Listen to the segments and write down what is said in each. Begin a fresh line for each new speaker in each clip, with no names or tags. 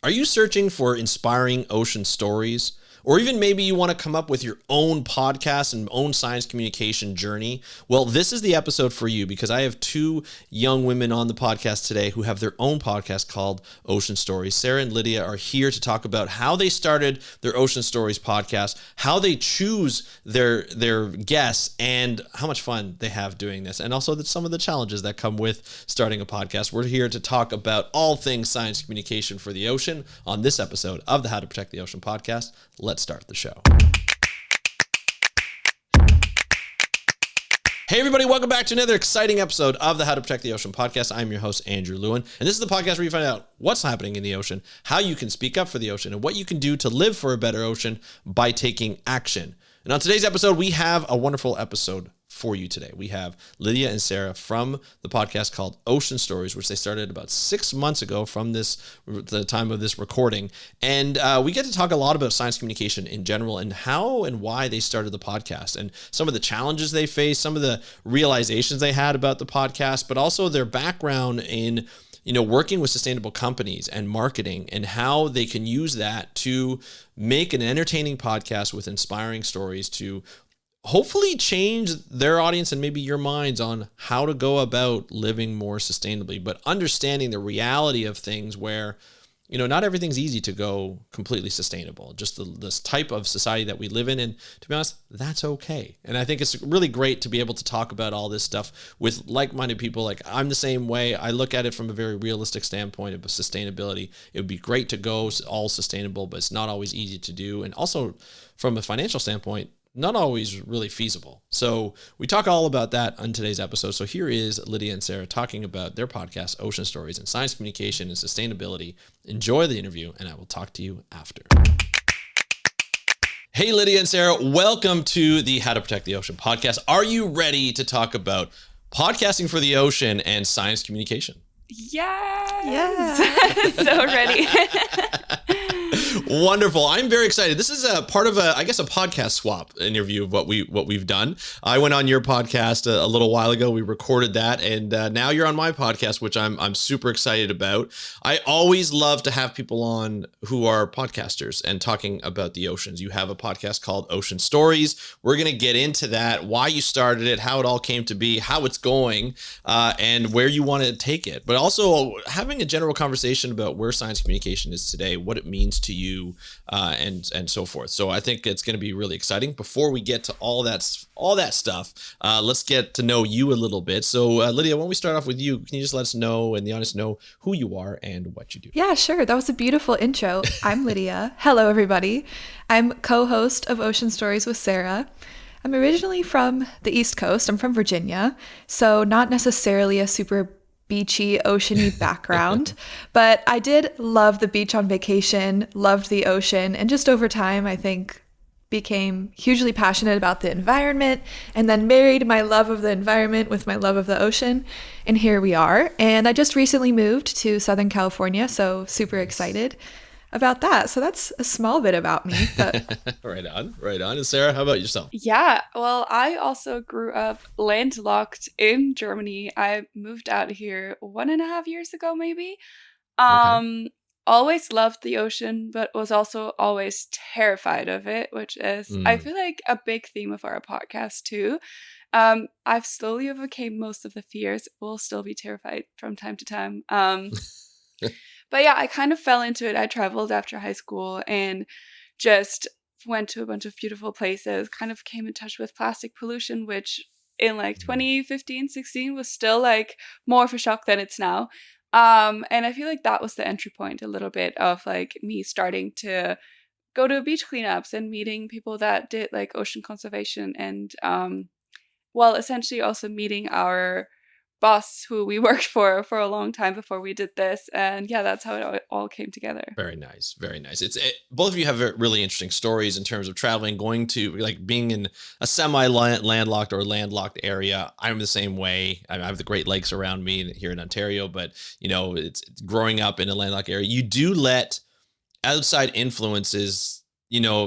Are you searching for inspiring ocean stories? Or even maybe you want to come up with your own podcast and own science communication journey? Well, this is the episode for you because I have two young women on the podcast today who have their own podcast called Ocean Stories. Sarah and Lydia are here to talk about how they started their Ocean Stories podcast, how they choose their guests, and how much fun they have doing this, and also some of the challenges that come with starting a podcast. We're here to talk about all things science communication for the ocean on this episode of the How to Protect the Ocean podcast. Let's start the show. Hey everybody, welcome back to another exciting episode of the How to Protect the Ocean podcast. I'm your host, Andrew Lewin, and this is the podcast where you find out what's happening in the ocean, how you can speak up for the ocean, and what you can do to live for a better ocean by taking action. And on today's episode, we have a wonderful episode for you today. We have Lydia and Sarah from the podcast called Ocean Stories, which they started about 6 months ago from the time of this recording. And we get to talk a lot about science communication in general and how and why they started the podcast and some of the challenges they faced, some of the realizations they had about the podcast, but also their background in working with sustainable companies and marketing and how they can use that to make an entertaining podcast with inspiring stories to hopefully change their audience and maybe your minds on how to go about living more sustainably, but understanding the reality of things where, not everything's easy to go completely sustainable, just this type of society that we live in. And to be honest, that's okay. And I think it's really great to be able to talk about all this stuff with like-minded people. Like I'm the same way. I look at it from a very realistic standpoint of sustainability. It would be great to go all sustainable, but it's not always easy to do. And also from a financial standpoint, not always really feasible. So we talk all about that on today's episode. So here is Lydia and Sarah talking about their podcast, Ocean Stories, and science communication and sustainability. Enjoy the interview, and I will talk to you after. Hey, Lydia and Sarah, welcome to the How to Protect the Ocean podcast. Are you ready to talk about podcasting for the ocean and science communication?
Yes. So ready.
Wonderful. I'm very excited. This is a part of a podcast swap interview of what we've done. I went on your podcast a little while ago. We recorded that, and now you're on my podcast, which I'm super excited about. I always love to have people on who are podcasters and talking about the oceans. You have a podcast called Ocean Stories. We're going to get into that, why you started it, how it all came to be, how it's going, and where you want to take it. But also having a general conversation about where science communication is today, what it means to you, and so forth. So I think it's going to be really exciting. Before we get to all that stuff, let's get to know you a little bit. So Lydia, why don't we start off with you? Can you just let us know and the audience know who you are and what you do?
Yeah, sure. That was a beautiful intro. I'm Lydia. Hello, everybody. I'm co-host of Ocean Stories with Sarah. I'm originally from the East Coast. I'm from Virginia, so not necessarily a super beachy, oceany background, but I did love the beach on vacation, loved the ocean, and just over time, I think, became hugely passionate about the environment, and then married my love of the environment with my love of the ocean, and here we are. And I just recently moved to Southern California, so super excited about that. So that's a small bit about me. But
Right on. And Sarah, how about yourself?
Yeah, well, I also grew up landlocked in Germany. I moved out here 1.5 years ago, maybe.
Okay.
Always loved the ocean, but was also always terrified of it, which is, I feel like, a big theme of our podcast too. I've slowly overcame most of the fears. Will still be terrified from time to time. But yeah, I kind of fell into it. I traveled after high school and just went to a bunch of beautiful places, kind of came in touch with plastic pollution, which in like 2015, 16 was still like more of a shock than it's now. And I feel like that was the entry point a little bit of like me starting to go to beach cleanups and meeting people that did like ocean conservation and, essentially also meeting our boss who we worked for a long time before we did this. And yeah, that's how it all came together.
Very nice. Both of you have really interesting stories in terms of traveling, going to like being in a semi-landlocked or landlocked area. I'm the same way. I have the Great Lakes around me here in Ontario, but it's growing up in a landlocked area. You do let outside influences,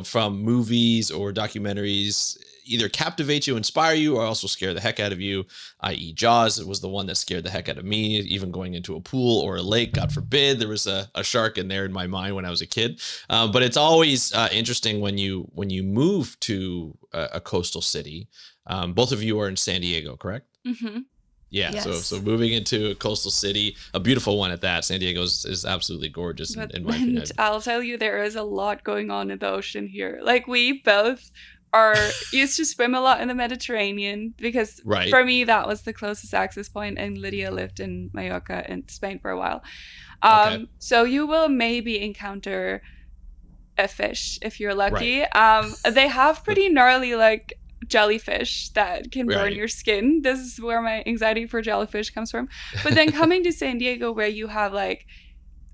from movies or documentaries, either captivate you, inspire you, or also scare the heck out of you, i.e. Jaws. It was the one that scared the heck out of me, even going into a pool or a lake. God forbid there was a shark in there in my mind when I was a kid. But it's always interesting when you move to a coastal city. Both of you are in San Diego, correct?
Mm-hmm.
Yeah,
Yes.
so moving into a coastal city, a beautiful one at that. San Diego is absolutely gorgeous in my opinion.
And I'll tell you, there is a lot going on in the ocean here. Like, we both are used to swim a lot in the Mediterranean because
Right.
for me, that was the closest access point, and Lydia lived in Mallorca and Spain for a while.
Okay.
So you will maybe encounter a fish if you're lucky.
Right.
They have pretty gnarly, like, jellyfish that can burn
Right.
your skin. This is where my anxiety for jellyfish comes from. But then coming to San Diego, where you have, like,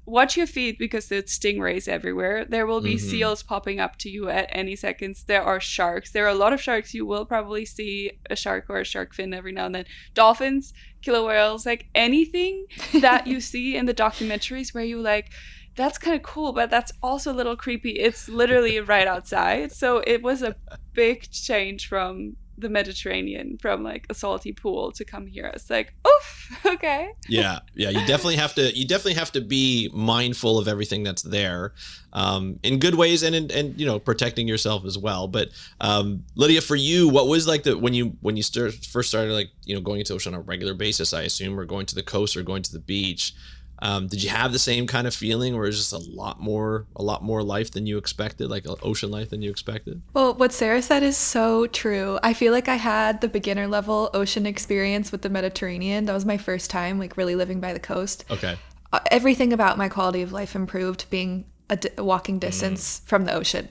watch your feet because there's stingrays everywhere. There will be seals popping up to you at any seconds. There are sharks. There are a lot of sharks. You will probably see a shark or a shark fin every now and then. Dolphins, killer whales, like anything that you see in the documentaries where you like, that's kind of cool, but that's also a little creepy. It's literally right outside. So it was a big change from the Mediterranean, from like a salty pool to come here. It's like, oof, okay.
Yeah. You definitely have to be mindful of everything that's there, in good ways and protecting yourself as well. But Lydia, for you, what was like when you first started like going into the ocean on a regular basis, I assume, or going to the coast or going to the beach? Did you have the same kind of feeling, or is just a lot more life than you expected, like ocean life than you expected?
Well, what Sarah said is so true. I feel like I had the beginner level ocean experience with the Mediterranean. That was my first time like really living by the coast.
Okay.
Everything about my quality of life improved being a walking distance from the ocean.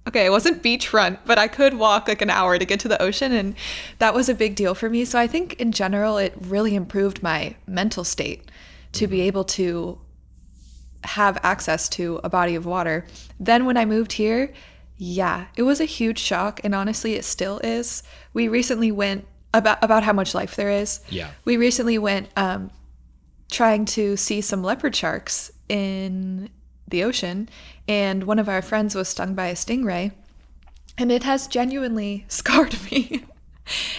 Okay, it wasn't beachfront, but I could walk like an hour to get to the ocean, and that was a big deal for me. So I think in general, it really improved my mental state to be able to have access to a body of water. Then when I moved here, yeah, it was a huge shock, and honestly, it still is. We recently went about how much life there is.
Yeah.
We recently went trying to see some leopard sharks in the ocean, and one of our friends was stung by a stingray, and it has genuinely scarred me.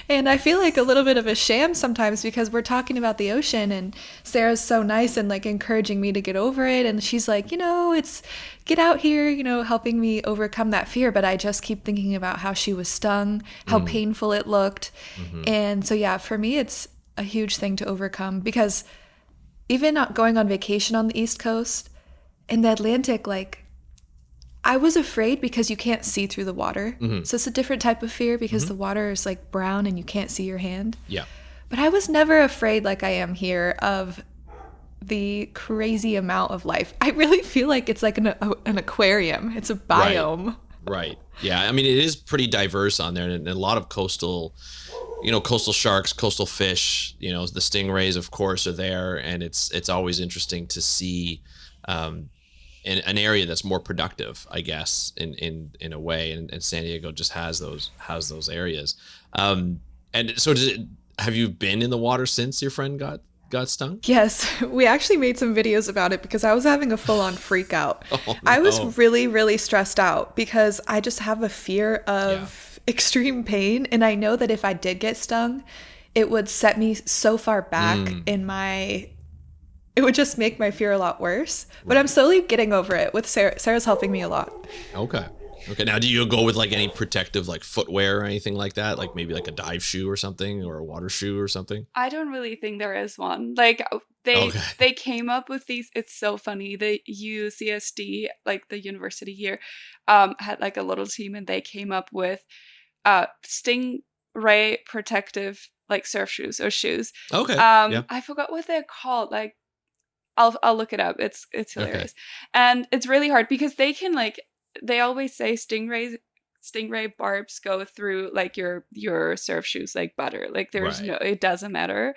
And I feel like a little bit of a sham sometimes because we're talking about the ocean and Sarah's so nice and like encouraging me to get over it, and she's like, it's get out here, helping me overcome that fear, but I just keep thinking about how she was stung, how painful it looked. And so yeah, for me it's a huge thing to overcome, because even not going on vacation on the East Coast, in the Atlantic, like, I was afraid because you can't see through the water. So it's a different type of fear because the water is like brown and you can't see your hand.
Yeah.
But I was never afraid like I am here of the crazy amount of life. I really feel like it's like an aquarium. It's a biome.
Right. Yeah. I mean, it is pretty diverse on there, and a lot of coastal sharks, coastal fish, the stingrays, of course, are there. And it's always interesting to see, in an area that's more productive, I guess, in a way, and San Diego just has those areas. And so, have you been in the water since your friend got stung?
Yes, we actually made some videos about it because I was having a full-on freak out.
Oh, no.
I was really, really stressed out because I just have a fear of extreme pain, and I know that if I did get stung, it would set me so far back it would just make my fear a lot worse. But I'm slowly getting over it with Sarah. Sarah's helping me a lot.
Okay. Now, do you go with like any protective like footwear or anything like that? Like maybe like a dive shoe or something, or a water shoe or something?
I don't really think there is one. Like they came up with these. It's so funny. The UCSD, like the university here, had like a little team, and they came up with stingray protective like surf shoes or shoes.
Okay. Yeah.
I forgot what they're called. Like I'll look it up. It's hilarious. And it's really hard because they can like, they always say stingray barbs go through like your surf shoes like butter. Like there's it doesn't matter.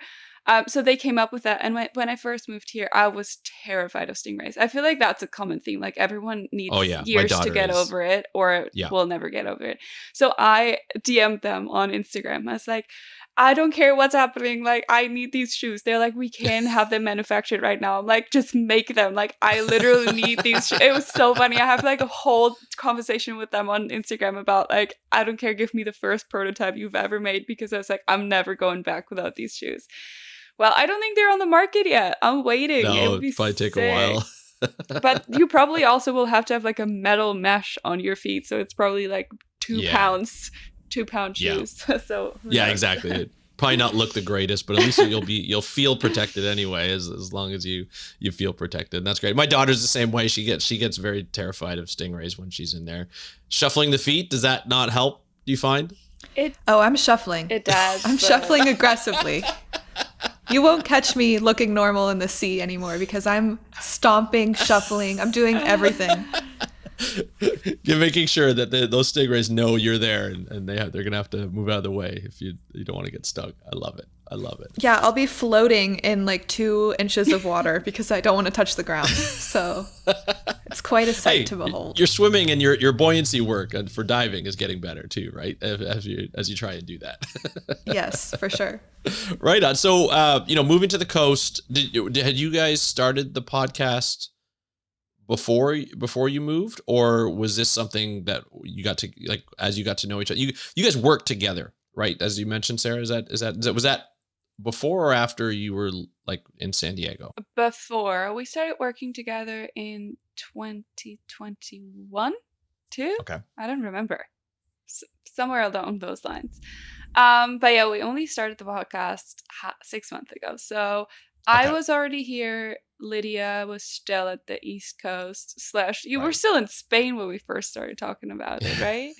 So they came up with that. And when I first moved here, I was terrified of stingrays. I feel like that's a common theme. Like everyone needs years to get over it, or will never get over it. So I DM'd them on Instagram. I was like, I don't care what's happening. Like, I need these shoes. They're like, we can't have them manufactured right now. I'm like, just make them. Like, I literally need these. It was so funny. I have like a whole conversation with them on Instagram about like, I don't care. Give me the first prototype you've ever made, because I was like, I'm never going back without these shoes. Well, I don't think they're on the market yet. I'm waiting.
No,
It'll
probably take a while.
But you probably also will have to have like a metal mesh on your feet. So it's probably like 2 pounds. 2-pound shoes. Yeah. So
yeah, exactly. It probably not look the greatest, but at least you'll feel protected anyway, as long as you feel protected. And that's great. My daughter's the same way. She gets very terrified of stingrays when she's in there. Shuffling the feet, does that not help, do you find?
I'm shuffling.
It does.
I'm shuffling aggressively. You won't catch me looking normal in the sea anymore, because I'm stomping, shuffling. I'm doing everything.
You're making sure that those stingrays know you're there, and they're gonna have to move out of the way if you don't want to get stuck. I love it. Yeah,
I'll be floating in like 2 inches of water because I don't want to touch the ground. So it's quite a sight to behold.
Your swimming and your buoyancy work for diving is getting better too, right? As you try and do that.
Yes, for sure.
Right on. So moving to the coast, had you guys started the podcast before you moved, or was this something that you got to, like, as you got to know each other? You guys worked together, right? As you mentioned, Sarah, was that before or after you were like in San Diego?
Before. We started working together in 2021 too.
Okay.
I don't remember. Somewhere along those lines. But yeah, we only started the podcast 6 months ago. So I was already here. Lydia was still at the East Coast / you were still in Spain when we first started talking about it, right?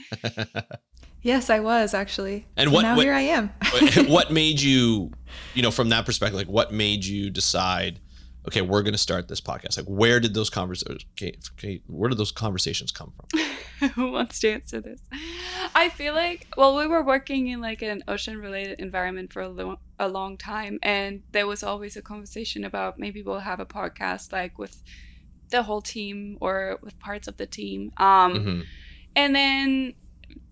Yes, I was actually.
And here I am. What made you, from that perspective, like what made you decide, okay, we're going to start this podcast? Like, where did those conversations come from?
Who wants to answer this? I feel like, we were working in like an ocean-related environment for a long time, and there was always a conversation about maybe we'll have a podcast like with the whole team or with parts of the team. And then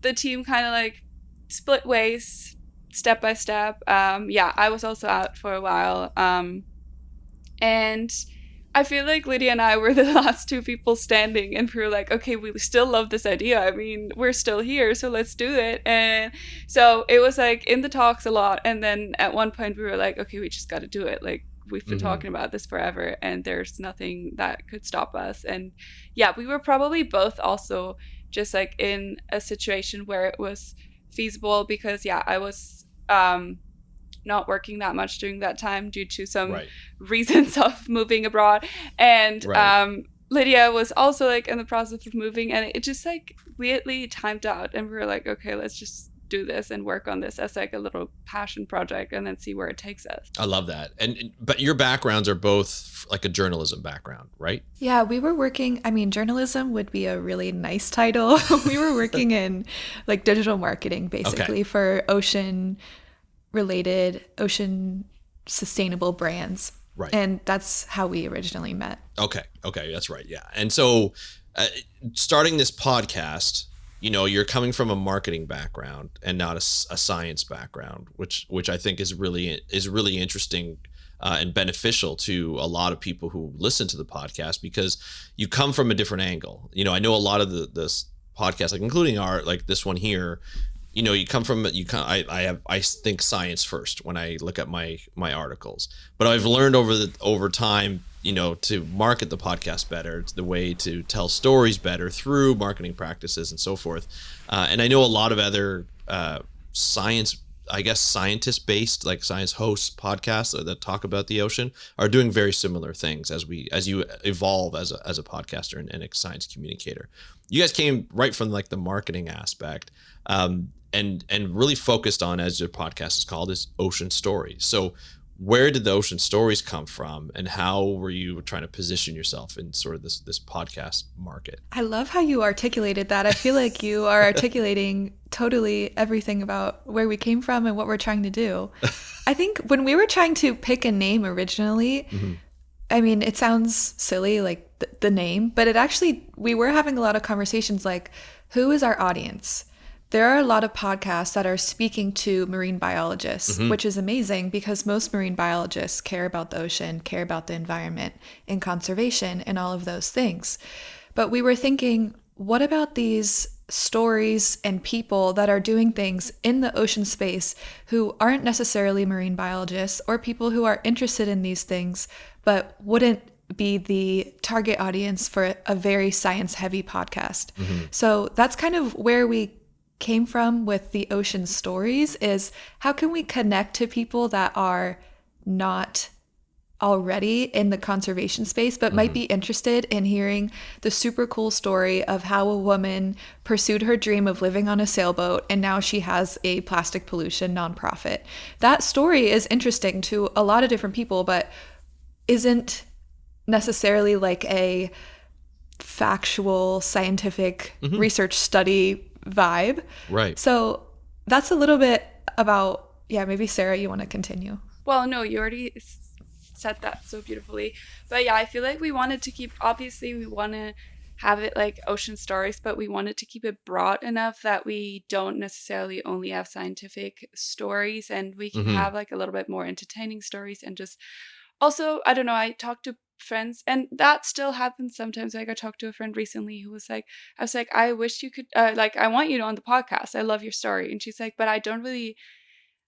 the team kind of like split ways step by step. I was also out for a while. And I feel like Lydia and I were the last 2 people standing, and we were like, okay, we still love this idea. I mean, we're still here, so let's do it. And so it was like in the talks a lot. And then at one point we were like, okay, we just got to do it. Like, we've been talking about this forever, and there's nothing that could stop us. And yeah, we were probably both also just like in a situation where it was feasible, because I was not working that much during that time due to some reasons of moving abroad, and Lydia was also like in the process of moving, and it just like weirdly timed out, and we were like, okay, let's just do this and work on this as like a little passion project and then see where it takes us.
I love that. But your backgrounds are both like a journalism background, right?
Yeah, we were working, journalism would be a really nice title. We were working in like digital marketing basically for ocean sustainable brands.
Right.
And that's how we originally met.
Okay, that's right. Yeah. And so starting this podcast, you're coming from a marketing background and not a science background, which I think is really interesting and beneficial to a lot of people who listen to the podcast, because you come from a different angle. I know a lot of this podcast, like including this one here, you come from I think science first when I look at my articles, but I've learned over time, to market the podcast better. It's the way to tell stories better through marketing practices and so forth. And I know a lot of other scientist-based, like science hosts podcasts that talk about the ocean are doing very similar things as you evolve as a podcaster and a science communicator. You guys came right from like the marketing aspect, and really focused on, as your podcast is called, is ocean stories. So where did the ocean stories come from, and how were you trying to position yourself in sort of this podcast market?
I love how you articulated that. I feel like you are articulating totally everything about where we came from and what we're trying to do. I think when we were trying to pick a name originally, it sounds silly, like the name, but we were having a lot of conversations like, who is our audience? There are a lot of podcasts that are speaking to marine biologists,
Mm-hmm.
which is amazing because most marine biologists care about the ocean, care about the environment and conservation and all of those things. But we were thinking, what about these stories and people that are doing things in the ocean space who aren't necessarily marine biologists or people who are interested in these things, but wouldn't be the target audience for a very science-heavy podcast?
Mm-hmm.
So that's kind of where we came from with the ocean stories, is how can we connect to people that are not already in the conservation space but might be interested in hearing the super cool story of how a woman pursued her dream of living on a sailboat and now she has a plastic pollution nonprofit. That story is interesting to a lot of different people, but isn't necessarily like a factual scientific research study vibe.
Right.
So that's a little bit about, yeah, maybe Sarah, you want to continue?
Well, no, you already said that so beautifully. But yeah, I feel like we wanted to keep, obviously we want to have it like ocean stories, but we wanted to keep it broad enough that we don't necessarily only have scientific stories, and we can have like a little bit more entertaining stories. And just also, I don't know, I talked to friends, and that still happens sometimes. Like I talked to a friend recently who was like, I was like, I wish you could, like, I want you on the podcast. I love your story. And she's like, but I don't really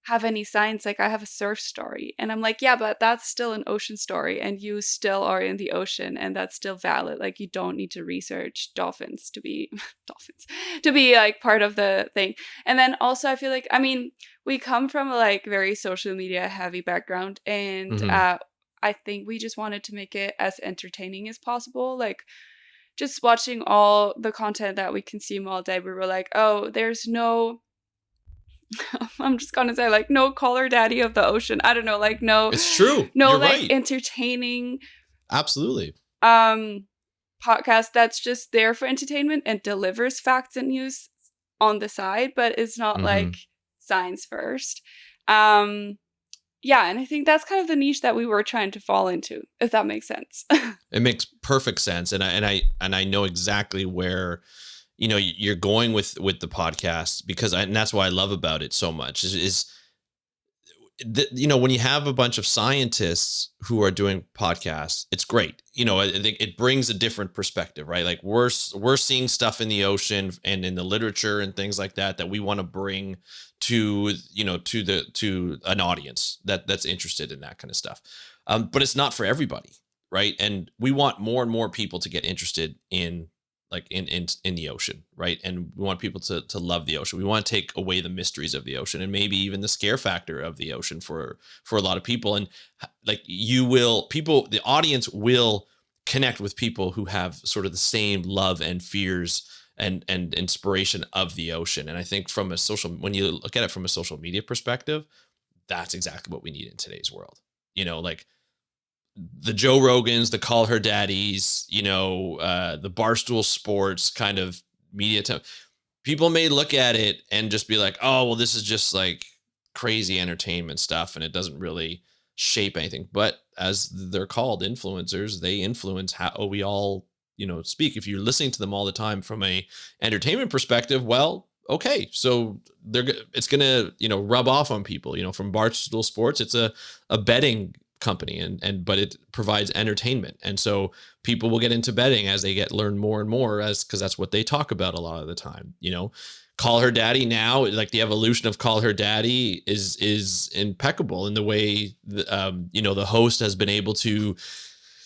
have any science. Like I have a surf story. And I'm like, yeah, but that's still an ocean story, and you still are in the ocean, and that's still valid. Like you don't need to research dolphins to be dolphins to be like part of the thing. And then also I feel like, I mean, we come from a like very social media heavy background, and I think we just wanted to make it as entertaining as possible. Like just watching all the content that we consume all day, we were like, oh, there's no I'm just gonna say like no caller daddy of the ocean. I don't know, like no,
It's true.
no
You're
like
right.
entertaining
Absolutely.
podcast that's just there for entertainment and delivers facts and news on the side, but it's not like science first. Yeah, and I think that's kind of the niche that we were trying to fall into, if that makes sense.
It makes perfect sense, and I know exactly where you're going with the podcast, because and that's why I love about it so much is when you have a bunch of scientists who are doing podcasts, it's great. I think it brings a different perspective, right? Like we're seeing stuff in the ocean and in the literature and things like that we want to bring to to an audience that's interested in that kind of stuff. But it's not for everybody, right? And we want more and more people to get interested in the ocean, right? And we want people to love the ocean. We want to take away the mysteries of the ocean and maybe even the scare factor of the ocean for a lot of people. And like the audience will connect with people who have sort of the same love and fears and inspiration of the ocean. And I think when you look at it from a social media perspective, that's exactly what we need in today's world. Like the Joe Rogans, the Call Her Daddies, the Barstool Sports kind of media. People may look at it and just be like, oh, well, this is just like crazy entertainment stuff, and it doesn't really shape anything. But as they're called, influencers, they influence how we all, speak. If you're listening to them all the time from a entertainment perspective, well, okay, so it's gonna rub off on people. From Barstool Sports, it's a betting company, but it provides entertainment, and so people will get into betting as they learn more and more, because that's what they talk about a lot of the time. Call Her Daddy now, like the evolution of Call Her Daddy is impeccable in the way the host has been able to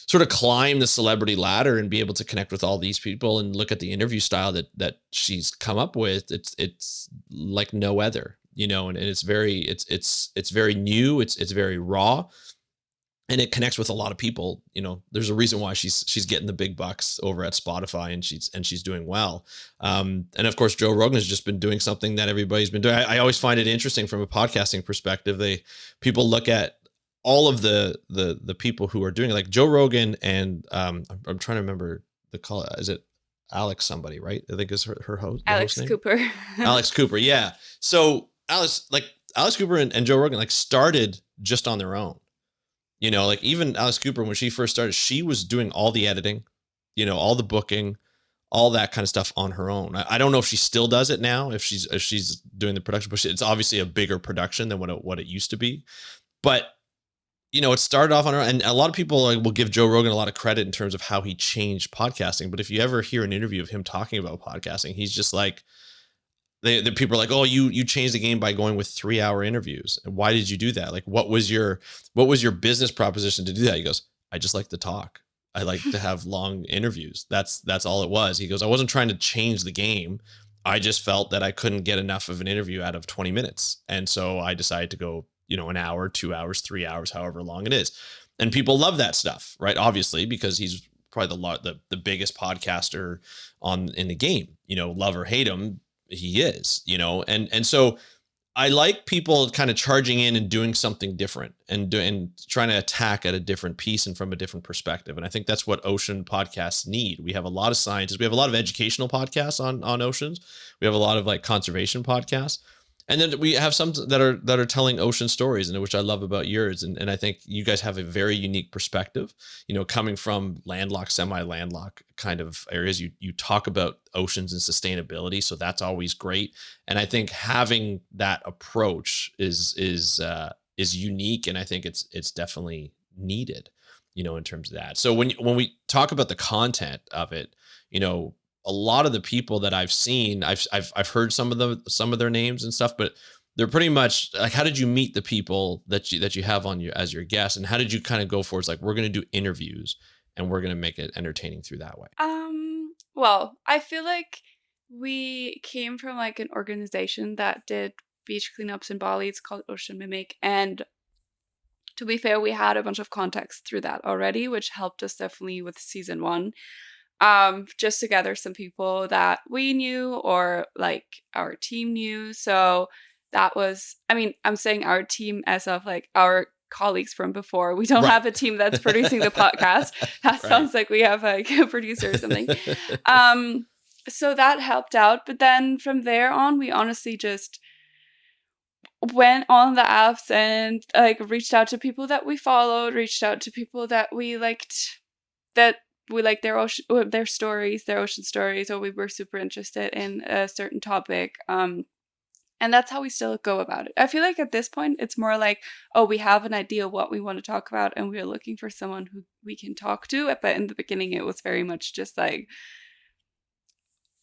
sort of climb the celebrity ladder and be able to connect with all these people, and look at the interview style that she's come up with. It's like no other, and it's very new, it's very raw, and it connects with a lot of people. There's a reason why she's getting the big bucks over at Spotify, and she's doing well. And of course, Joe Rogan has just been doing something that everybody's been doing. I always find it interesting from a podcasting perspective. People look at all of the people who are doing it, like Joe Rogan, and I'm trying to remember the call. Is it Alex somebody, right? I think is her host.
Alex Cooper.
Alex Cooper. Yeah. So Alex Cooper and Joe Rogan started just on their own. Like even Alex Cooper, when she first started, she was doing all the editing, all the booking, all that kind of stuff on her own. I don't know if she still does it now, if she's doing the production, but it's obviously a bigger production than what it used to be. But it started off on her, and a lot of people will give Joe Rogan a lot of credit in terms of how he changed podcasting. But if you ever hear an interview of him talking about podcasting, he's just like, the people are like, oh, you changed the game by going with 3-hour interviews. And why did you do that? Like, what was your business proposition to do that? He goes, I just like to talk. I like to have long interviews. That's all it was. He goes, I wasn't trying to change the game. I just felt that I couldn't get enough of an interview out of 20 minutes. And so I decided to go, an hour, 2 hours, 3 hours, however long it is. And people love that stuff, right? Obviously, because he's probably the biggest podcaster in the game, love or hate him, he is, and so I like people kind of charging in and doing something different and trying to attack at a different piece and from a different perspective. And I think that's what ocean podcasts need. We have a lot of scientists. We have a lot of educational podcasts on oceans. We have a lot of like conservation podcasts. And then we have some that are telling ocean stories, and which I love about yours. And I think you guys have a very unique perspective, coming from landlocked, semi-landlocked kind of areas. You talk about oceans and sustainability, so that's always great. And I think having that approach is unique, and I think it's definitely needed, in terms of that. So when we talk about the content of it, a lot of the people that I've seen, I've heard some of their names and stuff, but they're pretty much like, how did you meet the people that you have on you as your guests, and how did you kind of go for it's like, we're going to do interviews and we're going to make it entertaining through that way?
Well, I feel like we came from like an organization that did beach cleanups in Bali. It's called Ocean Mimic, and to be fair, we had a bunch of context through that already, which helped us definitely with season 1. Just to gather some people that we knew or like our team knew. So that was, I'm saying our team as of like our colleagues from before. We don't have a team that's producing the podcast. That sounds like we have like a producer or something. So that helped out. But then from there on, we honestly just went on the apps and like reached out to people that we followed, reached out to people that we liked, their stories, their ocean stories, or we were super interested in a certain topic. And that's how we still go about it. I feel like at this point, it's more like, oh, we have an idea what we want to talk about, and we're looking for someone who we can talk to. But in the beginning, it was very much just like,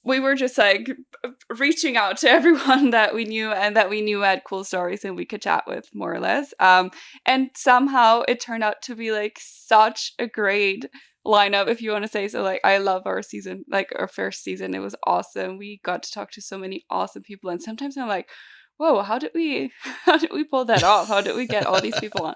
we were just like reaching out to everyone that we knew and that we knew had cool stories and we could chat with, more or less. And somehow it turned out to be like such a great lineup, if you want to say so. Like, I love our season, like our first season. It was awesome. We got to talk to so many awesome people, and sometimes I'm like, whoa, how did we pull that off? How did we get all these people on?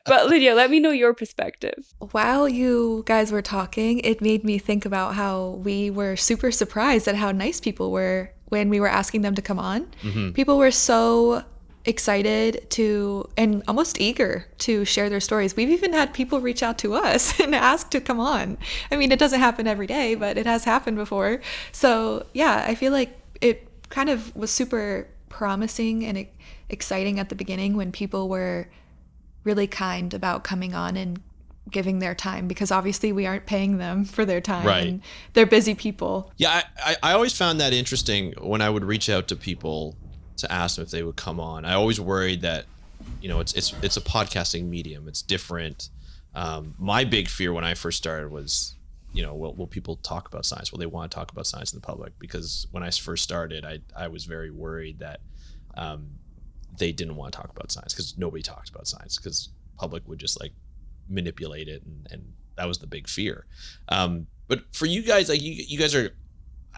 But Lydia, let me know your perspective.
While you guys were talking, it made me think about how we were super surprised at how nice people were when we were asking them to come on. Mm-hmm. People were so excited to and almost eager to share their stories. We've even had people reach out to us and ask to come on. It doesn't happen every day, but it has happened before. So yeah, I feel like it kind of was super promising and exciting at the beginning when people were really kind about coming on and giving their time, because obviously we aren't paying them for their time. Right. And they're busy people.
Yeah, I always found that interesting when I would reach out to people to ask them if they would come on. I always worried that, it's a podcasting medium. It's different. My big fear when I first started was, will people talk about science? Will they want to talk about science in the public? Because when I first started, I was very worried that they didn't want to talk about science because nobody talked about science, because public would just like manipulate it, and that was the big fear. But for you guys, like you guys are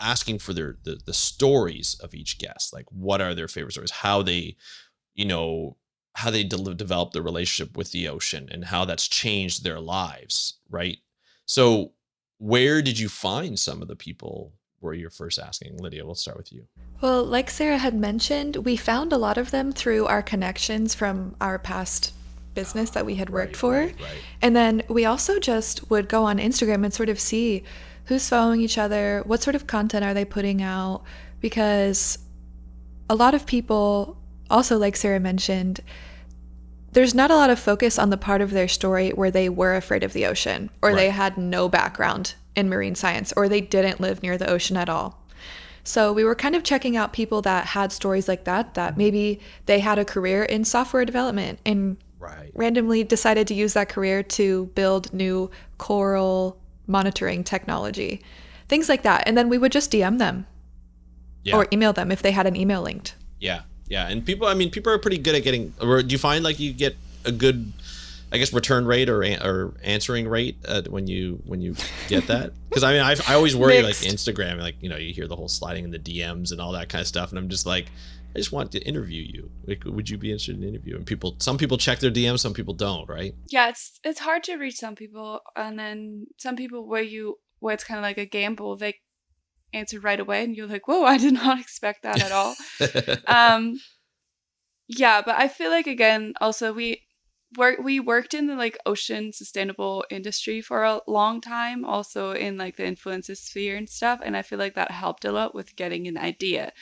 asking for the stories of each guest. Like, what are their favorite stories? How they, develop the relationship with the ocean and how that's changed their lives, right? So where did you find some of the people where you're first asking? Lydia, we'll start with you.
Well, like Sarah had mentioned, we found a lot of them through our connections from our past business that we had worked for. Right. And then we also just would go on Instagram and sort of see who's following each other, what sort of content are they putting out, because a lot of people, also like Sarah mentioned, there's not a lot of focus on the part of their story where they were afraid of the ocean or they had no background in marine science, or they didn't live near the ocean at all. So we were kind of checking out people that had stories like that maybe they had a career in software development and randomly decided to use that career to build new coral monitoring technology, things like that. And then we would just DM them or email them if they had an email linked.
Yeah. And people are pretty good at getting, or do you find like you get a good, I guess, return rate or answering rate when you get that? Because I mean, I always worry like Instagram, like, you know, you hear the whole sliding in the DMs and all that kind of stuff, and I'm just like, I just want to interview you. Like, would you be interested in interviewing people? Some people check their DMs, some people don't, right?
Yeah, it's hard to reach some people, and then some people where it's kind of like a gamble, they answer right away, and you're like, whoa, I did not expect that at all. Yeah, but I feel like, again, also we worked in the like ocean sustainable industry for a long time, also in like the influencer sphere and stuff, and I feel like that helped a lot with getting an idea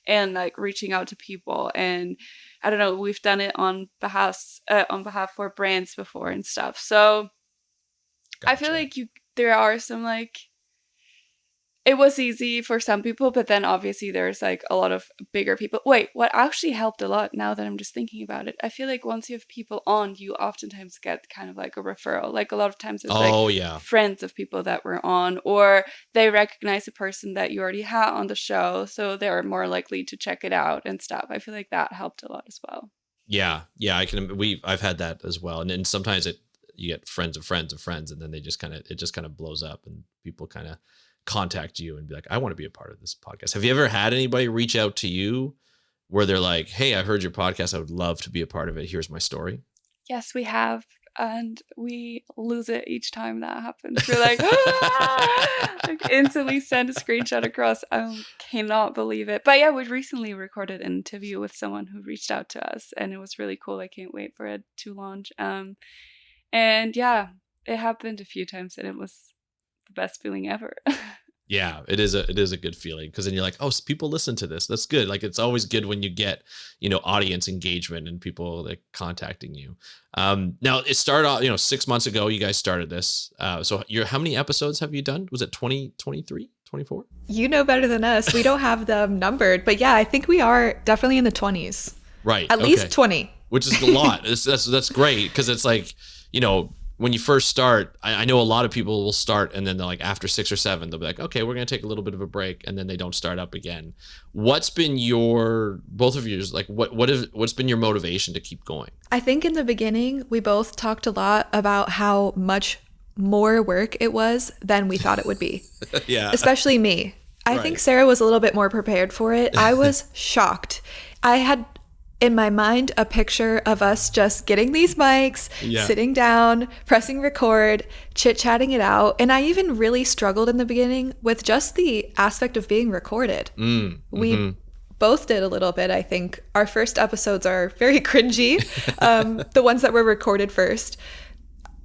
and like reaching out to people. And I don't know, we've done it on behalf for brands before and stuff. So gotcha. I feel like there are some like, it was easy for some people, but then obviously there's like a lot of bigger people. Wait, what actually helped a lot, now that I'm just thinking about it, I feel like once you have people on, you oftentimes get kind of like a referral. Like a lot of times it's friends of people that were on, or they recognize a person that you already had on the show, so they're more likely to check it out and stuff. I feel like that helped a lot as well.
Yeah, I've had that as well. And then sometimes you get friends of friends of friends, and then it just kind of blows up, and people kind of contact you and be like, I want to be a part of this podcast. Have you ever had anybody reach out to you where they're like, hey, I heard your podcast, I would love to be a part of it, here's my story?
Yes, we have, and we lose it each time that happens. We're like, like instantly send a screenshot across. I cannot believe it. But yeah, we recently recorded an interview with someone who reached out to us, and it was really cool. I can't wait for it to launch. And yeah, it happened a few times, and it was the best feeling ever.
Yeah, it is a good feeling, because then you're like, oh, people listen to this. That's good. Like, it's always good when you get, you know, audience engagement and people like contacting you. Now it started off, 6 months ago, you guys started this. So how many episodes have you done? Was it 20, 23, 24?
You know better than us. We don't have them numbered, but yeah, I think we are definitely in the 20s.
Right.
At least 20.
Which is a lot. That's great, because it's like, when you first start, I know a lot of people will start, and then they're like, after 6 or 7, they'll be like, okay, we're going to take a little bit of a break, and then they don't start up again. What's been both of yours, like what's been your motivation to keep going?
I think in the beginning, we both talked a lot about how much more work it was than we thought it would be.
Yeah.
Especially me. I think Sarah was a little bit more prepared for it. I was shocked. I had in my mind a picture of us just getting these mics, sitting down, pressing record, chit-chatting it out. And I even really struggled in the beginning with just the aspect of being recorded. We both did a little bit, I think. Our first episodes are very cringy, the ones that were recorded first.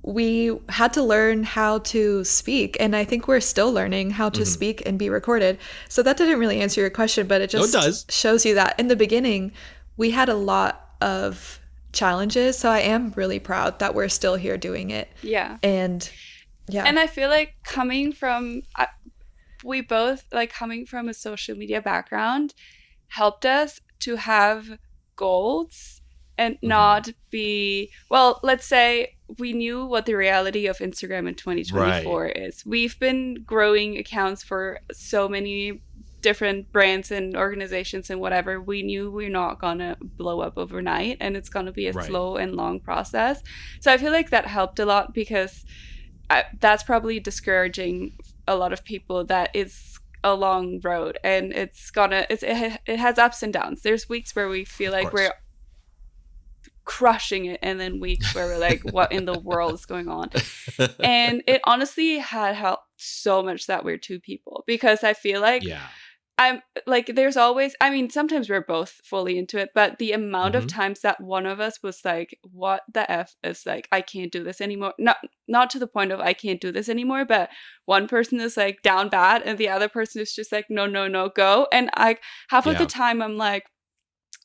We had to learn how to speak, and I think we're still learning how to speak and be recorded. So that didn't really answer your question, but it just shows you that in the beginning, we had a lot of challenges. So I am really proud that we're still here doing it.
Yeah.
And
I feel like coming from a social media background helped us to have goals and not be, well, let's say we knew what the reality of Instagram in 2024 is. We've been growing accounts for so many different brands and organizations and whatever. We knew we're not gonna blow up overnight, and it's gonna be a slow and long process. So I feel like that helped a lot, because that's probably discouraging a lot of people, that it's a long road, and it has ups and downs. There's weeks where we feel like we're crushing it, and then weeks where we're like, what in the world is going on? And it honestly had helped so much that we're two people, because I feel like I'm like, there's always, I mean, sometimes we're both fully into it, but the amount of times that one of us was like, what the F is, like, I can't do this anymore. Not to the point of I can't do this anymore, but one person is like down bad, and the other person is just like, no, go. And half of the time I'm like,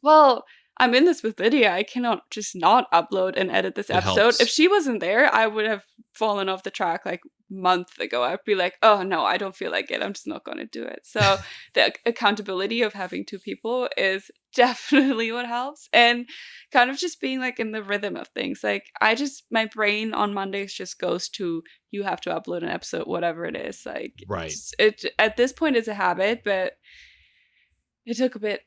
well, I'm in this with Lydia. I cannot just not upload and edit this episode. If she wasn't there, I would have fallen off the track like month ago, I'd be like, oh no, I don't feel like it. I'm just not going to do it. So the accountability of having two people is definitely what helps. And kind of just being like in the rhythm of things. Like my brain on Mondays just goes to, you have to upload an episode, whatever it is. Like
Right.
it at this point is a habit, but it took a bit.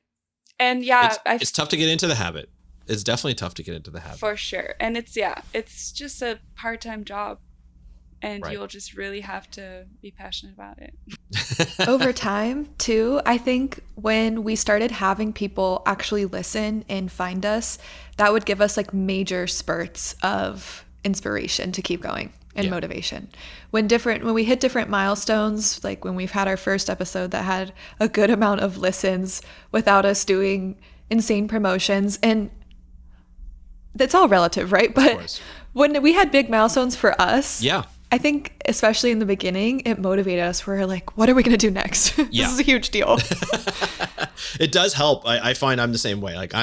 And yeah,
it's tough to get into the habit. It's definitely tough to get into the habit.
For sure. And it's just a part-time job. And you'll just really have to be passionate about it.
Over time, too, I think when we started having people actually listen and find us, that would give us like major spurts of inspiration to keep going and motivation. When we hit different milestones, like when we've had our first episode that had a good amount of listens without us doing insane promotions, and that's all relative, right? But when we had big milestones for us, I think especially in the beginning, it motivated us. We're like, what are we going to do next? This is a huge deal.
It does help. I find I'm the same way. Like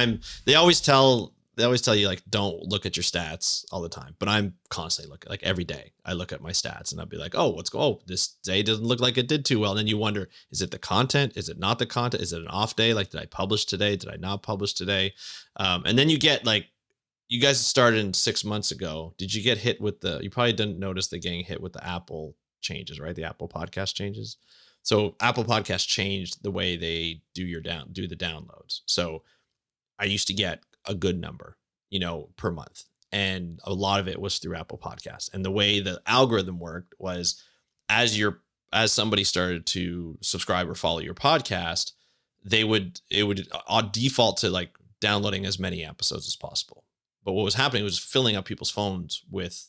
they always tell you like, don't look at your stats all the time, but I'm constantly looking, like every day I look at my stats and I'll be like, oh, this day doesn't look like it did too well. And then you wonder, is it the content? Is it not the content? Is it an off day? Like, did I publish today? Did I not publish today? And then you get like, you guys started 6 months ago. Did you get hit with you probably didn't notice the getting hit with the Apple changes, right? The Apple podcast changes. So Apple Podcast changed the way they do the downloads. So I used to get a good number, per month. And a lot of it was through Apple Podcasts. And the way the algorithm worked was as somebody started to subscribe or follow your podcast, it would default to like downloading as many episodes as possible. But what was happening was filling up people's phones with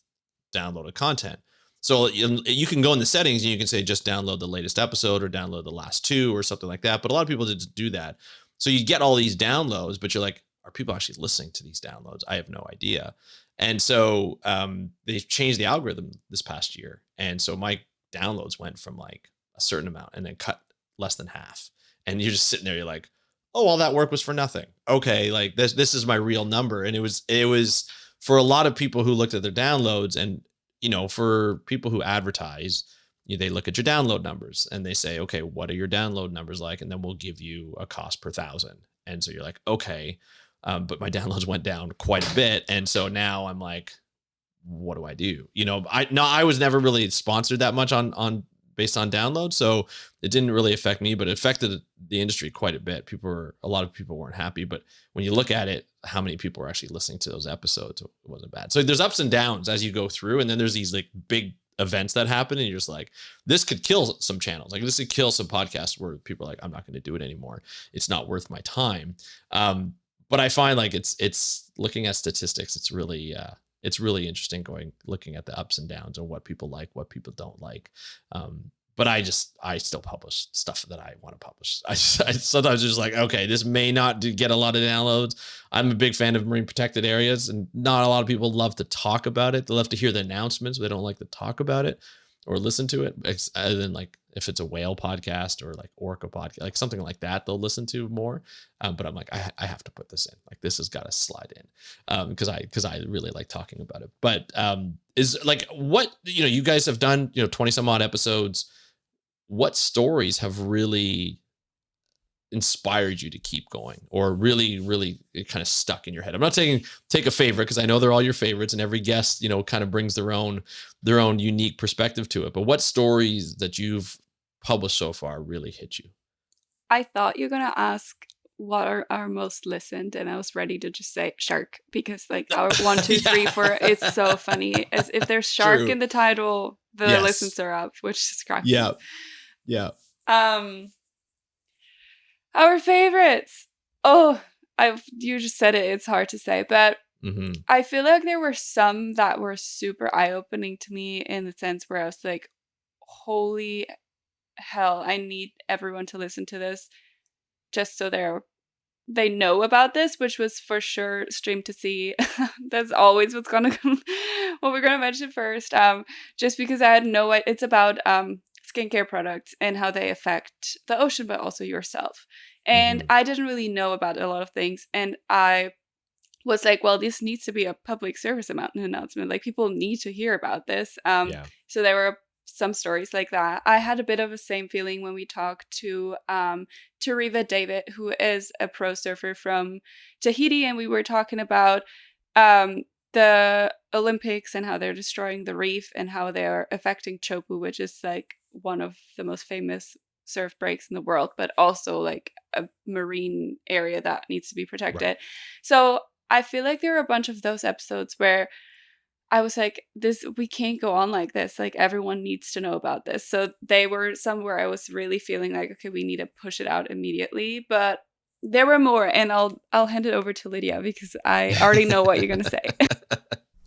downloaded content. So you can go in the settings and you can say, just download the latest episode or download the last 2 or something like that. But a lot of people didn't do that. So you get all these downloads, but you're like, are people actually listening to these downloads? I have no idea. And so they changed the algorithm this past year. And so my downloads went from like a certain amount and then cut less than half. And you're just sitting there, you're like, oh, all that work was for nothing. Okay, like this is my real number. And it was for a lot of people who looked at their downloads, and for people who advertise, they look at your download numbers and they say, okay, what are your download numbers like? And then we'll give you a cost per 1,000. And so you're like, okay, but my downloads went down quite a bit, and so now I'm like, what do I do? I was never really sponsored that much on based on download. So it didn't really affect me, but it affected the industry quite a bit. A lot of people weren't happy, but when you look at it, how many people were actually listening to those episodes, it wasn't bad. So there's ups and downs as you go through. And then there's these like big events that happen and you're just like, this could kill some channels. Like this could kill some podcasts where people are like, I'm not going to do it anymore. It's not worth my time. But I find like it's looking at statistics. It's really interesting looking at the ups and downs and what people like, what people don't like. But I still publish stuff that I want to publish. I sometimes just like, okay, this may not get a lot of downloads. I'm a big fan of marine protected areas, and not a lot of people love to talk about it. They love to hear the announcements, but they don't like to talk about it or listen to it. Other than like if it's a whale podcast or like orca podcast, like something like that, they'll listen to more. But I'm like, I have to put this in. Like this has got to slide in because I really like talking about it. But is like what you guys have done 20 some odd episodes. What stories have really inspired you to keep going, or really, really kind of stuck in your head? I'm not saying take a favorite, because I know they're all your favorites, and every guest, kind of brings their own unique perspective to it. But what stories that you've published so far really hit you?
I thought you're gonna ask what are our most listened, and I was ready to just say shark, because like our 1, 2, 3, 4, it's so funny. As if there's shark in the title, the listens are up, which is cracking.
Yeah.
Our favorites. Oh, you just said it. It's hard to say, but I feel like there were some that were super eye-opening to me in the sense where I was like, holy hell, I need everyone to listen to this just so they know about this, which was for sure Stream to See. That's always what we're gonna mention first. Just because I had no idea. It's about skincare products and how they affect the ocean, but also yourself. And I didn't really know about a lot of things, and I was like, well, this needs to be a public service announcement. Like people need to hear about this. So there were some stories like that. I had a bit of the same feeling when we talked to Riva David, who is a pro surfer from Tahiti, and we were talking about the Olympics and how they're destroying the reef and how they're affecting Chopu, which is like one of the most famous surf breaks in the world, but also like a marine area that needs to be protected.
Right.
So I feel like there are a bunch of those episodes where I was like, we can't go on like this. Like, everyone needs to know about this. So they were some where I was really feeling like, okay, we need to push it out immediately. But there were more, and I'll hand it over to Lydia because I already know what you're gonna say.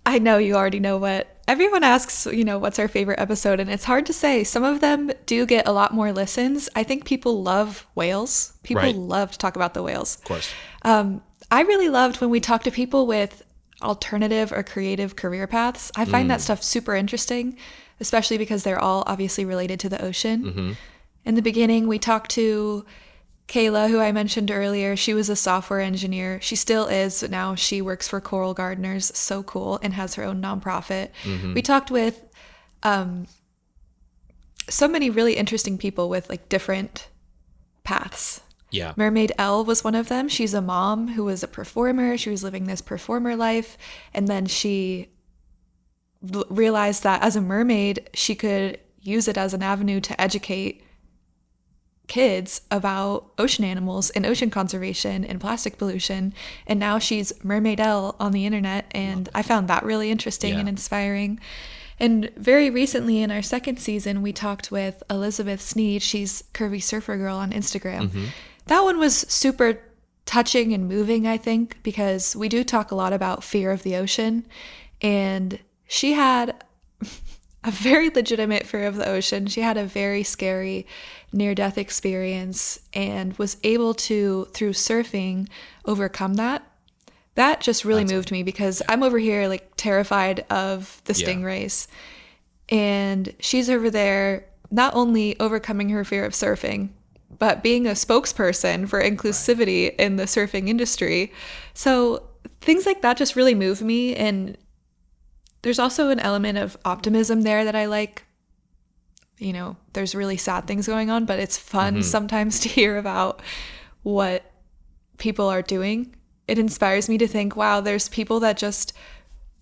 I know you already know what everyone asks, what's our favorite episode? And it's hard to say. Some of them do get a lot more listens. I think people love whales. People love to talk about the whales.
Of course.
I really loved when we talked to people with alternative or creative career paths. I find that stuff super interesting, especially because they're all obviously related to the ocean.
Mm-hmm.
In the beginning, we talked to Kayla, who I mentioned earlier. She was a software engineer. She still is, but now she works for Coral Gardeners. So cool, and has her own nonprofit.
Mm-hmm.
We talked with so many really interesting people with like different paths.
Yeah.
Mermaid Elle was one of them. She's a mom who was a performer. She was living this performer life. And then she realized that as a mermaid, she could use it as an avenue to educate kids about ocean animals and ocean conservation and plastic pollution. And now she's Mermaid Elle on the internet. And I found that really interesting and inspiring. And very recently in our second season, we talked with Elizabeth Sneed. She's Curvy Surfer Girl on Instagram.
Mm-hmm.
That one was super touching and moving, I think, because we do talk a lot about fear of the ocean. And she had a very legitimate fear of the ocean. She had a very scary near-death experience and was able to, through surfing, overcome that. That just really moved me because I'm over here like terrified of the stingrays. And she's over there not only overcoming her fear of surfing, but being a spokesperson for inclusivity in the surfing industry. So things like that just really move me. And there's also an element of optimism there that I like. There's really sad things going on, but it's fun sometimes to hear about what people are doing. It inspires me to think, wow, there's people that just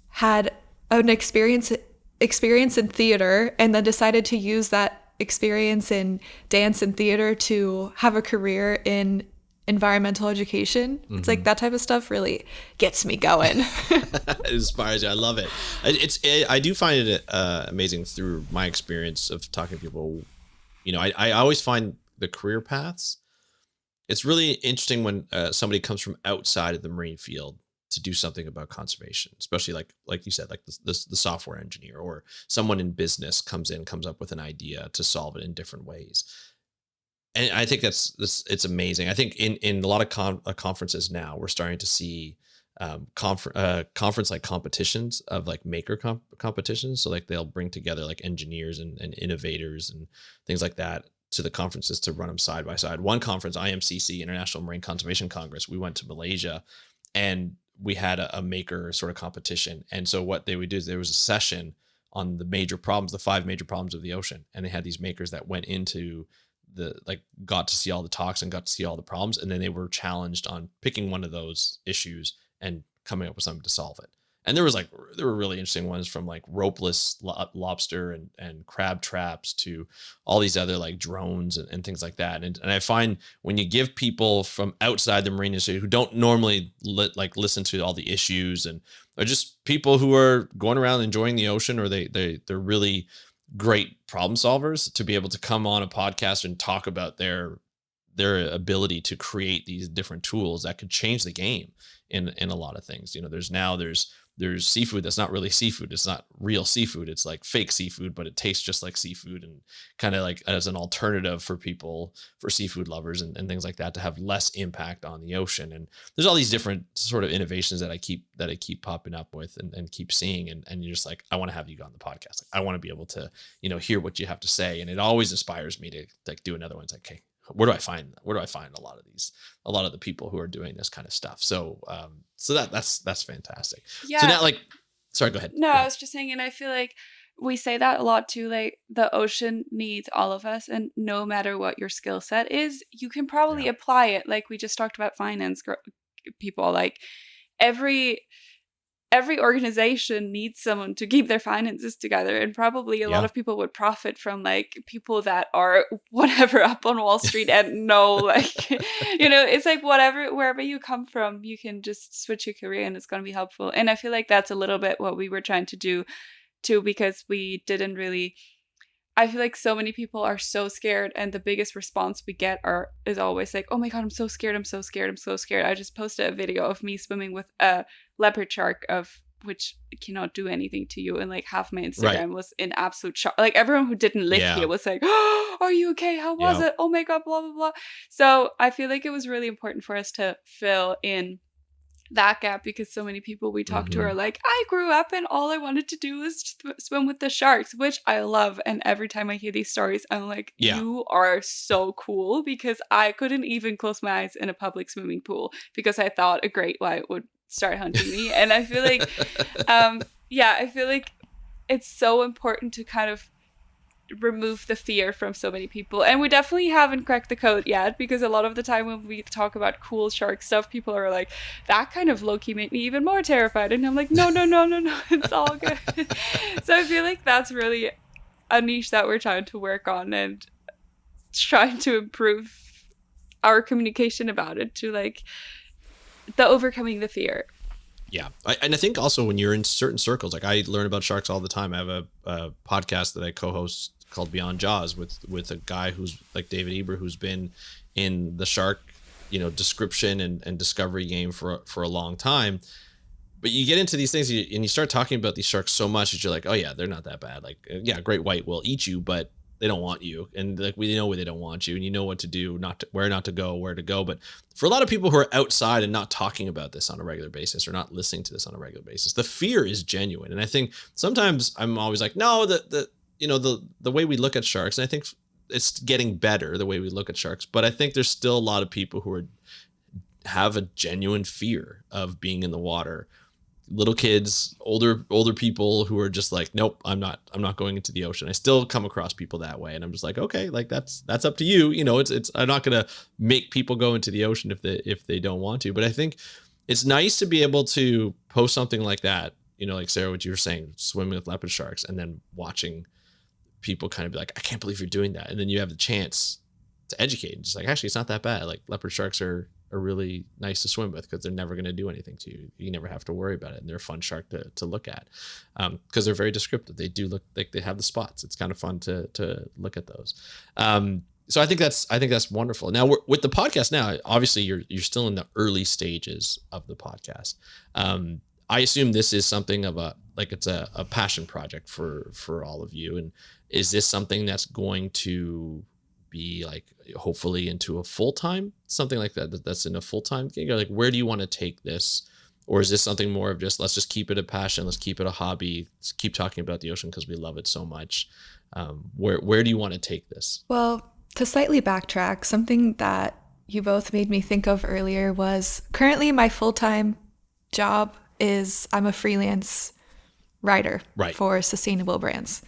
had an experience in theater and then decided to use that experience in dance and theater to have a career in environmental education. It's like that type of stuff really gets me going.
It inspires you. I love it. I do find it amazing through my experience of talking to people. I always find the career paths. It's really interesting when somebody comes from outside of the marine field to do something about conservation, especially like you said, like the software engineer or someone in business comes up with an idea to solve it in different ways. And I think it's amazing. I think in a lot of conferences now, we're starting to see conference like competitions of like maker competitions. So like they'll bring together like engineers and innovators and things like that to the conferences to run them side by side. One conference, IMCC, International Marine Conservation Congress, we went to Malaysia and we had a maker sort of competition. And so what they would do is there was a session on the major problems, the 5 major problems of the ocean. And they had these makers that went into got to see all the talks and got to see all the problems. And then they were challenged on picking one of those issues and coming up with something to solve it. And there were really interesting ones from like ropeless lobster and crab traps to all these other like drones and things like that. And I find when you give people from outside the marine industry who don't normally listen to all the issues and are just people who are going around enjoying the ocean, or they're really great problem solvers, to be able to come on a podcast and talk about their ability to create these different tools that could change the game in a lot of things. There's seafood that's not really seafood. It's not real seafood. It's like fake seafood, but it tastes just like seafood, and kind of like as an alternative for people, for seafood lovers and things like that, to have less impact on the ocean. And there's all these different sort of innovations that I keep popping up with and keep seeing. And you're just like, I want to have you on the podcast. I want to be able to, hear what you have to say. And it always inspires me to like do another one. It's like, hey, where do I find a lot of the people who are doing this kind of stuff? So that's fantastic.
Yeah.
So now, sorry, go ahead.
No,
Go ahead.
I was just saying, and I feel like we say that a lot too, like the ocean needs all of us, and no matter what your skill set is, you can probably apply it. Like we just talked about finance people, like every organization needs someone to keep their finances together, and probably a lot of people would profit from like people that are whatever up on Wall Street and know, like, you know, it's like wherever you come from, you can just switch your career and it's going to be helpful. And I feel like that's a little bit what we were trying to do too, because we didn't really, I feel like so many people are so scared, and the biggest response we get is always like, oh my God, I'm so scared, I'm so scared, I'm so scared. I just posted a video of me swimming with a leopard shark, of which cannot do anything to you, and like half my Instagram was in absolute shock. Like everyone who didn't live here was like, oh, are you okay? How was it? Oh my God, blah, blah, blah. So I feel like it was really important for us to fill in that gap, because so many people we talk to are like, I grew up and all I wanted to do was swim with the sharks, which I love. And every time I hear these stories, I'm like, you are so cool, because I couldn't even close my eyes in a public swimming pool because I thought a great white would start hunting me. And I feel like I feel like it's so important to kind of remove the fear from so many people. And we definitely haven't cracked the code yet, because a lot of the time when we talk about cool shark stuff, people are like, that kind of low-key made me even more terrified. And I'm like, no, it's all good. So I feel like that's really a niche that we're trying to work on and trying to improve our communication about it, to like the overcoming the fear.
Yeah. And I think also when you're in certain circles, like I learn about sharks all the time. I have a podcast that I co-host called Beyond Jaws with a guy who's like David Eber, who's been in the shark, you know, description and discovery game for a long time. But you get into these things and you start talking about these sharks so much that you're like, oh yeah, they're not that bad. Like, yeah, great white will eat you, but they don't want you. And like, we know where they don't want you, and you know what to do, where not to go, where to go. But for a lot of people who are outside and not talking about this on a regular basis, or not listening to this on a regular basis, the fear is genuine. And I think sometimes I'm always like, no, the way we look at sharks, and I think it's getting better, the way we look at sharks, but I think there's still a lot of people who have a genuine fear of being in the water. Little kids, older people who are just like, nope, I'm not going into the ocean. I still come across people that way, and I'm just like, okay, like that's up to you. You know, it's I'm not gonna make people go into the ocean if they don't want to. But I think it's nice to be able to post something like that. You know, like Sarah, what you were saying, swimming with leopard sharks, and then watching people kind of be like, I can't believe you're doing that, and then you have the chance to educate and just like, actually, it's not that bad. Like leopard sharks are really nice to swim with, because they're never going to do anything to you. You never have to worry about it. And they're a fun shark to look at, because they're very descriptive. They do look like they have the spots. It's kind of fun to look at those. So I think that's wonderful. Now with the podcast now, obviously you're still in the early stages of the podcast. I assume this is something of it's a passion project for all of you. And is this something that's going to be like hopefully into a full-time, something like that's in a full-time thing? Or like, where do you want to take this? Or is this something more of just, let's just keep it a passion, let's keep it a hobby, let's keep talking about the ocean because we love it so much? Where do you want to take this?
Well, to slightly backtrack, something that you both made me think of earlier was currently my full-time job is I'm a freelance writer for sustainable brands.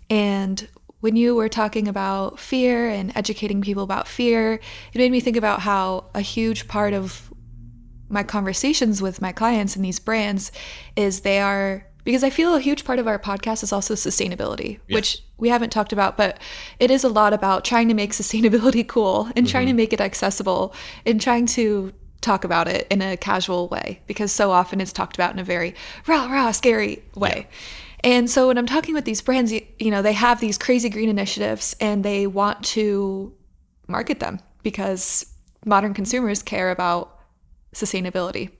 And when you were talking about fear and educating people about fear, it made me think about how a huge part of my conversations with my clients and these brands is because I feel a huge part of our podcast is also sustainability, which we haven't talked about, but it is a lot about trying to make sustainability cool and trying to make it accessible and trying to talk about it in a casual way, because so often it's talked about in a very rah, scary way. Yeah. And so when I'm talking with these brands, you know, they have these crazy green initiatives and they want to market them because modern consumers care about sustainability.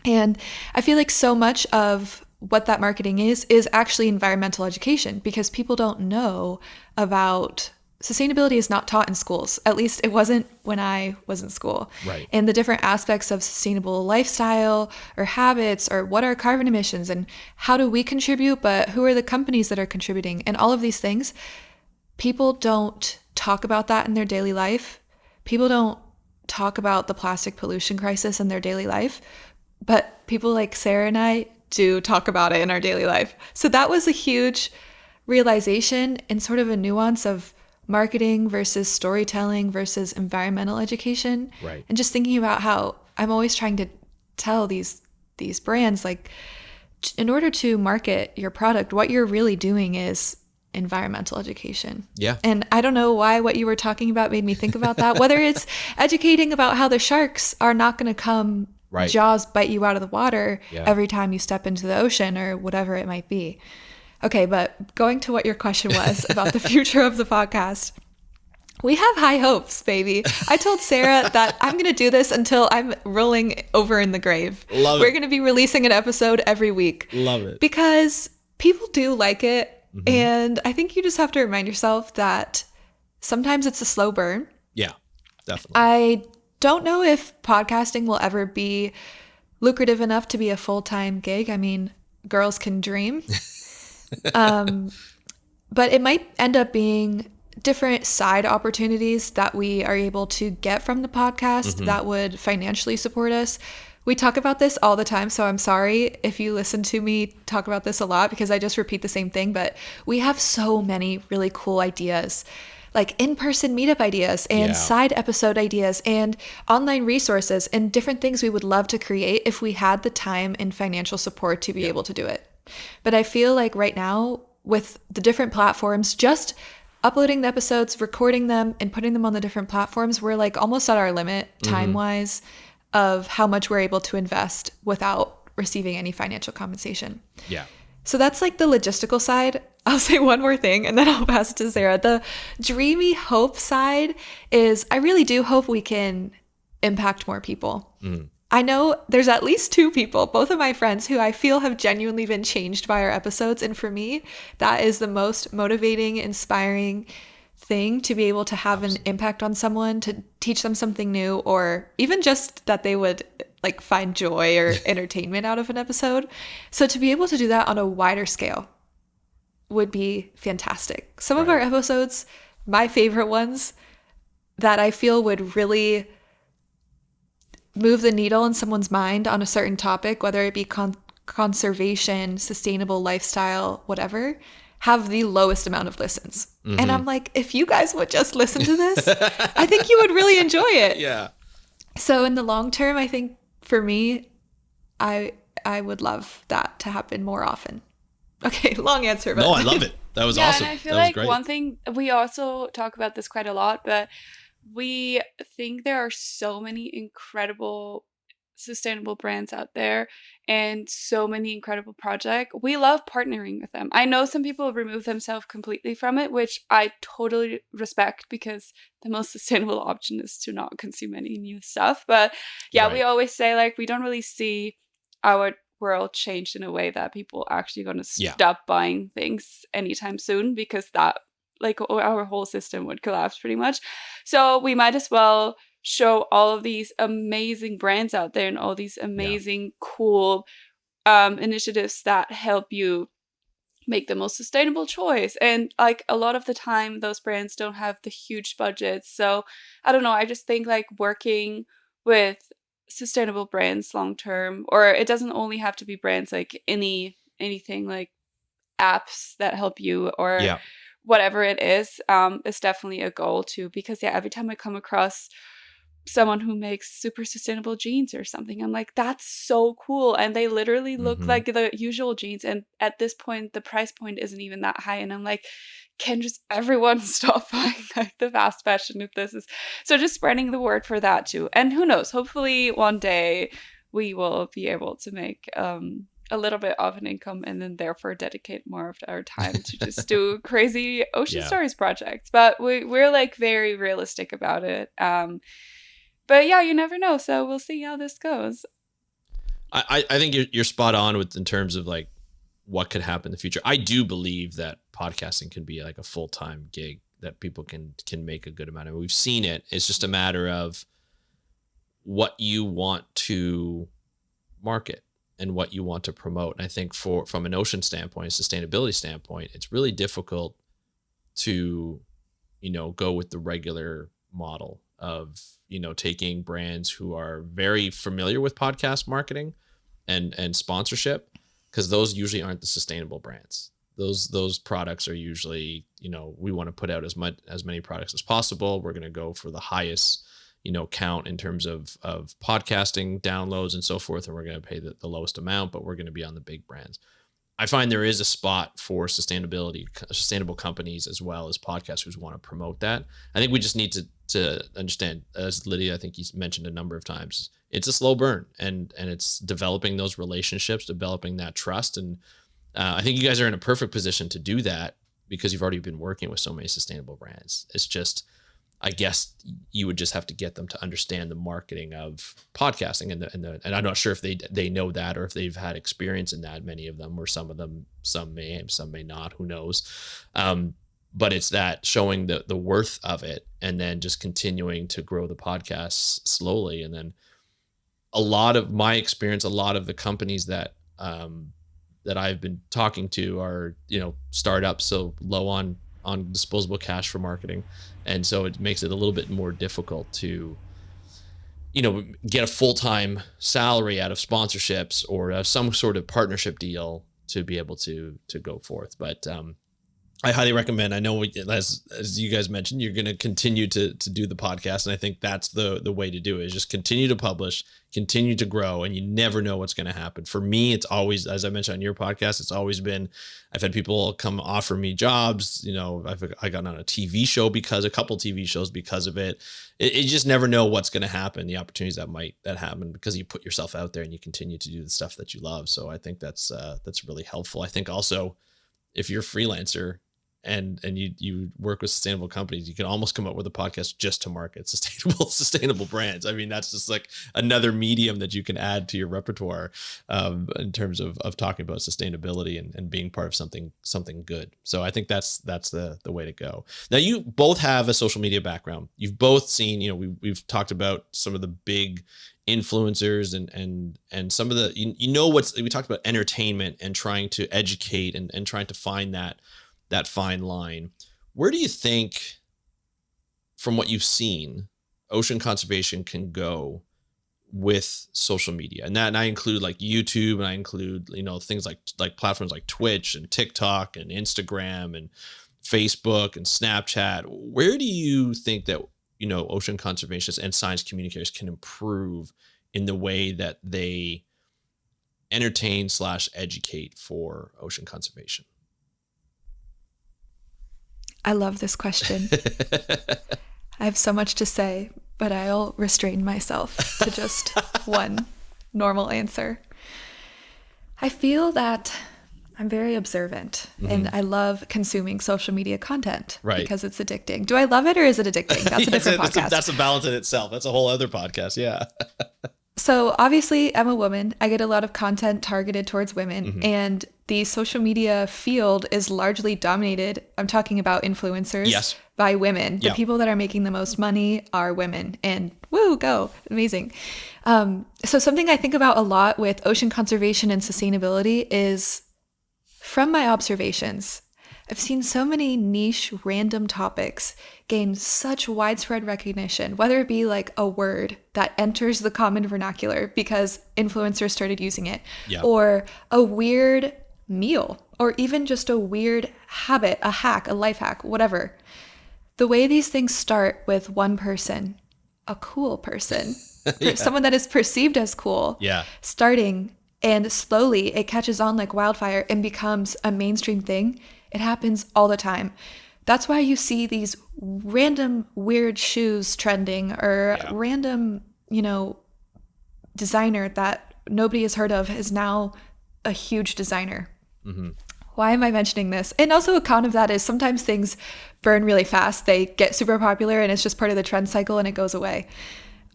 And I feel like so much of what that marketing is actually environmental education, because people don't know about sustainability is not taught in schools. At least it wasn't when I was in school.
Right.
And the different aspects of sustainable lifestyle or habits, or what are carbon emissions and how do we contribute, but who are the companies that are contributing, and all of these things. People don't talk about that in their daily life. People don't talk about the plastic pollution crisis in their daily life, but people like Sarah and I do talk about it in our daily life. So that was a huge realization and sort of a nuance of marketing versus storytelling versus environmental education.
Right.
And just thinking about how I'm always trying to tell these brands, like, in order to market your product, what you're really doing is environmental education.
Yeah.
And I don't know why what you were talking about made me think about that. Whether it's educating about how the sharks are not going to come
Right.
jaws bite you out of the water
Yeah.
every time you step into the ocean or whatever it might be. Okay, but going to what your question was about the future of the podcast. We have high hopes, baby. I told Sarah that I'm going to do this until I'm rolling over in the grave.
Love it.
We're going to be releasing an episode every week.
Love it.
Because people do like it. And I think you just have to remind yourself that sometimes it's a slow burn.
Yeah, definitely.
I don't know if podcasting will ever be lucrative enough to be a full-time gig. I mean, girls can dream. But it might end up being different side opportunities that we are able to get from the podcast that would financially support us. We talk about this all the time, so I'm sorry if you listen to me talk about this a lot because I just repeat the same thing, but we have so many really cool ideas, like in-person meetup ideas and side episode ideas and online resources and different things we would love to create if we had the time and financial support to be able to do it. But I feel like right now with the different platforms, just uploading the episodes, recording them, and putting them on the different platforms, we're like almost at our limit time-wise of how much we're able to invest without receiving any financial compensation.
Yeah.
So that's like the logistical side. I'll say one more thing and then I'll pass it to Sarah. The dreamy hope side is I really do hope we can impact more people. I know there's at least 2 people, both of my friends, who I feel have genuinely been changed by our episodes. And for me, that is the most motivating, inspiring thing, to be able to have an impact on someone, to teach them something new, or even just that they would like find joy or entertainment out of an episode. So to be able to do that on a wider scale would be fantastic. Some of our episodes, my favorite ones that I feel would really move the needle in someone's mind on a certain topic, whether it be conservation, sustainable lifestyle, whatever, have the lowest amount of listens. And I'm like, if you guys would just listen to this, I think you would really enjoy it.
Yeah.
So in the long term, I think for me, I would love that to happen more often. Okay, long answer. But
No, I love it. That was awesome.
And I feel
that was
like
great.
one thing, we also talk about this quite a lot, but we think there are so many incredible sustainable brands out there and so many incredible projects. We love partnering with them. I know some people remove themselves completely from it, which I totally respect, because the most sustainable option is to not consume any new stuff. But yeah, we always say like we don't really see our world changed in a way that people actually going to stop buying things anytime soon, because that like our whole system would collapse pretty much. So we might as well show all of these amazing brands out there and all these amazing cool initiatives that help you make the most sustainable choice. And like a lot of the time those brands don't have the huge budgets. So I don't know, I just think like working with sustainable brands long term, or it doesn't only have to be brands, like anything like apps that help you or whatever it is definitely a goal too. Because every time I come across someone who makes super sustainable jeans or something, I'm like, that's so cool, and they literally look like the usual jeans, and at this point the price point isn't even that high, and I'm like, can just everyone stop buying like the fast fashion if this is so, just spreading the word for that too. And who knows, hopefully one day we will be able to make a little bit of an income, and then therefore dedicate more of our time to just do crazy ocean stories projects. But we're like very realistic about it. But yeah, you never know. So we'll see how this goes.
I think you're spot on with in terms of like what could happen in the future. I do believe that podcasting can be like a full-time gig that people can make a good amount of. We've seen it. It's just a matter of what you want to market and what you want to promote. And I think from an ocean standpoint, a sustainability standpoint, it's really difficult to, go with the regular model of, taking brands who are very familiar with podcast marketing and sponsorship, because those usually aren't the sustainable brands. those products are usually, we want to put out as many products as possible. We're going to go for the highest, count in terms of podcasting downloads and so forth. And we're going to pay the lowest amount, but we're going to be on the big brands. I find there is a spot for sustainable companies as well as podcasters who want to promote that. I think we just need to understand, as Lydia, I think you mentioned a number of times, it's a slow burn, and it's developing those relationships, developing that trust. And I think you guys are in a perfect position to do that because you've already been working with so many sustainable brands. It's just, I guess you would just have to get them to understand the marketing of podcasting, and I'm not sure if they know that or if they've had experience in that. Many of them, or some of them, some may not, who knows. But it's that showing the worth of it, and then just continuing to grow the podcast slowly. And then a lot of my experience, a lot of the companies that I've been talking to are, startups, so low on disposable cash for marketing. And so it makes it a little bit more difficult to, get a full-time salary out of sponsorships or some sort of partnership deal to be able to go forth. But I highly recommend. I know, as you guys mentioned, you're going to continue to do the podcast, and I think that's the way to do it. Is just continue to publish, continue to grow, and you never know what's going to happen. For me, it's always, as I mentioned on your podcast, it's always been, I've had people come offer me jobs. I got on a TV show a couple TV shows because of it. You just never know what's going to happen, the opportunities that happen because you put yourself out there and you continue to do the stuff that you love. So I think that's really helpful. I think also, if you're a freelancer and you work with sustainable companies, you can almost come up with a podcast just to market sustainable brands. I mean, that's just like another medium that you can add to your repertoire in terms of talking about sustainability and being part of something good. So I think that's the way to go. Now, you both have a social media background. You've both seen, we've talked about some of the big influencers and some of the, we talked about entertainment and trying to educate and trying to find that fine line. Where do you think, from what you've seen, ocean conservation can go with social media? And I include like YouTube, and I include, things like platforms like Twitch and TikTok and Instagram and Facebook and Snapchat. Where do you think that, ocean conservationists and science communicators can improve in the way that they entertain/educate for ocean conservation?
I love this question. I have so much to say, but I'll restrain myself to just one normal answer. I feel that I'm very observant, and I love consuming social media content because it's addicting. Do I love it, or is it addicting? That's a different podcast.
That's a balance in itself. That's a whole other podcast. Yeah.
So obviously I'm a woman. I get a lot of content targeted towards women, and the social media field is largely dominated. I'm talking about influencers by women. The people that are making the most money are women, and woo, go, amazing. So something I think about a lot with ocean conservation and sustainability is, from my observations, I've seen so many niche random topics gain such widespread recognition, whether it be like a word that enters the common vernacular because influencers started using it, or a weird meal, or even just a weird habit, a hack, a life hack, whatever. The way these things start with one person, a cool person, someone that is perceived as cool, starting, and slowly it catches on like wildfire and becomes a mainstream thing. It happens all the time. That's why you see these random weird shoes trending, or random, designer that nobody has heard of is now a huge designer. Why am I mentioning this? And also a con of that is sometimes things burn really fast. They get super popular and it's just part of the trend cycle and it goes away.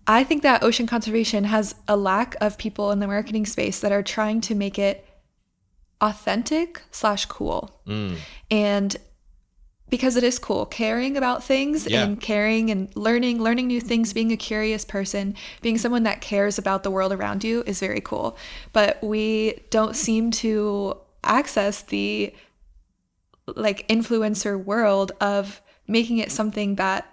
I think that ocean conservation has a lack of people in the marketing space that are trying to make it authentic/cool. And because it is cool, caring about things and caring and learning new things, being a curious person, being someone that cares about the world around you is very cool. But we don't seem to access the influencer world of making it something that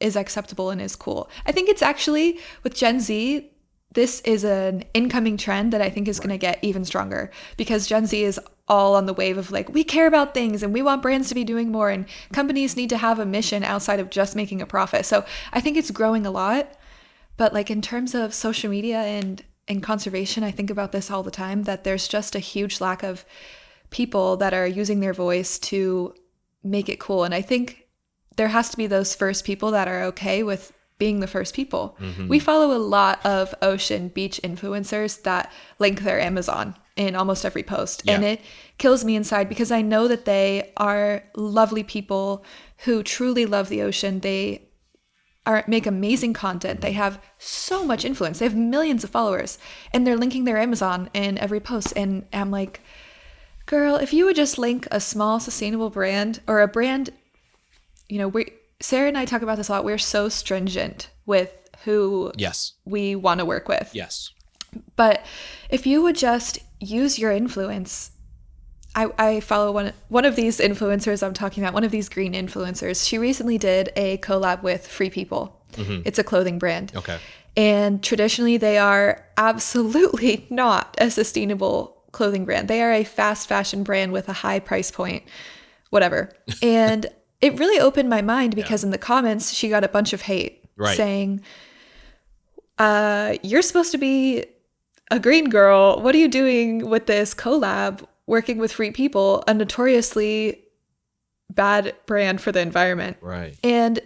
is acceptable and is cool. I think it's actually with Gen Z, this is an incoming trend that I think is going to get even stronger, because Gen Z is all on the wave of like, we care about things and we want brands to be doing more, and companies need to have a mission outside of just making a profit. So I think it's growing a lot. But like in terms of social media and conservation, I think about this all the time, that there's just a huge lack of people that are using their voice to make it cool. And I think there has to be those first people that are okay with being the first people. We follow a lot of ocean beach influencers that link their Amazon in almost every post. And it kills me inside, because I know that they are lovely people who truly love the ocean. They make amazing content. They have so much influence. They have millions of followers, and they're linking their Amazon in every post. And I'm like, girl, if you would just link a small sustainable brand, or a brand, you know, Sarah and I talk about this a lot. We're so stringent with who we want to work with.
Yes.
But if you would just use your influence, I follow one of these influencers I'm talking about, one of these green influencers. She recently did a collab with Free People. It's a clothing brand.
Okay.
And traditionally, they are absolutely not a sustainable clothing brand. They are a fast fashion brand with a high price point, whatever. And it really opened my mind, because in the comments, she got a bunch of hate saying, you're supposed to be a green girl. What are you doing with this collab working with Free People, a notoriously bad brand for the environment?
Right.
And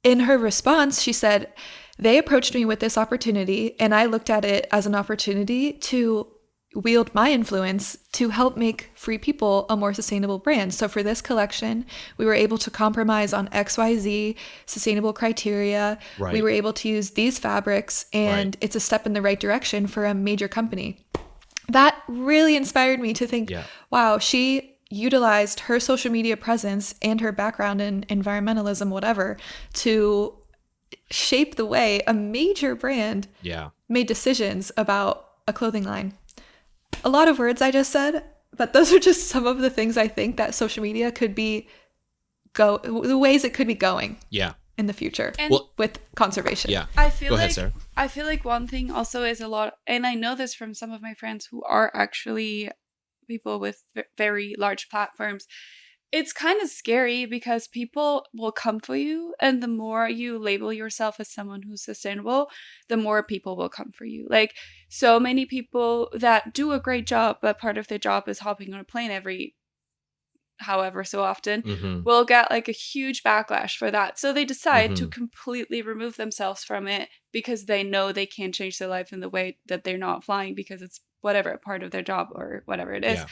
in her response, she said, they approached me with this opportunity, and I looked at it as an opportunity to wield my influence to help make Free People a more sustainable brand. So for this collection, we were able to compromise on XYZ sustainable criteria.
Right.
We were able to use these fabrics, and it's a step in the right direction for a major company. That really inspired me to think, wow, she utilized her social media presence and her background in environmentalism, whatever, to shape the way a major brand made decisions about a clothing line. A lot of words I just said, but those are just some of the things I think that social media could be the ways it could be going in the future with conservation.
I feel
Go
like
ahead, Sarah.
I feel like one thing also is a lot, and I know this from some of my friends who are actually people with very large platforms. It's kind of scary, because people will come for you, and the more you label yourself as someone who's sustainable, the more people will come for you. Like, so many people that do a great job, but part of their job is hopping on a plane every however so often, will get like a huge backlash for that. So they decide to completely remove themselves from it, because they know they can't change their life in the way that they're not flying, because it's whatever part of their job or whatever it is.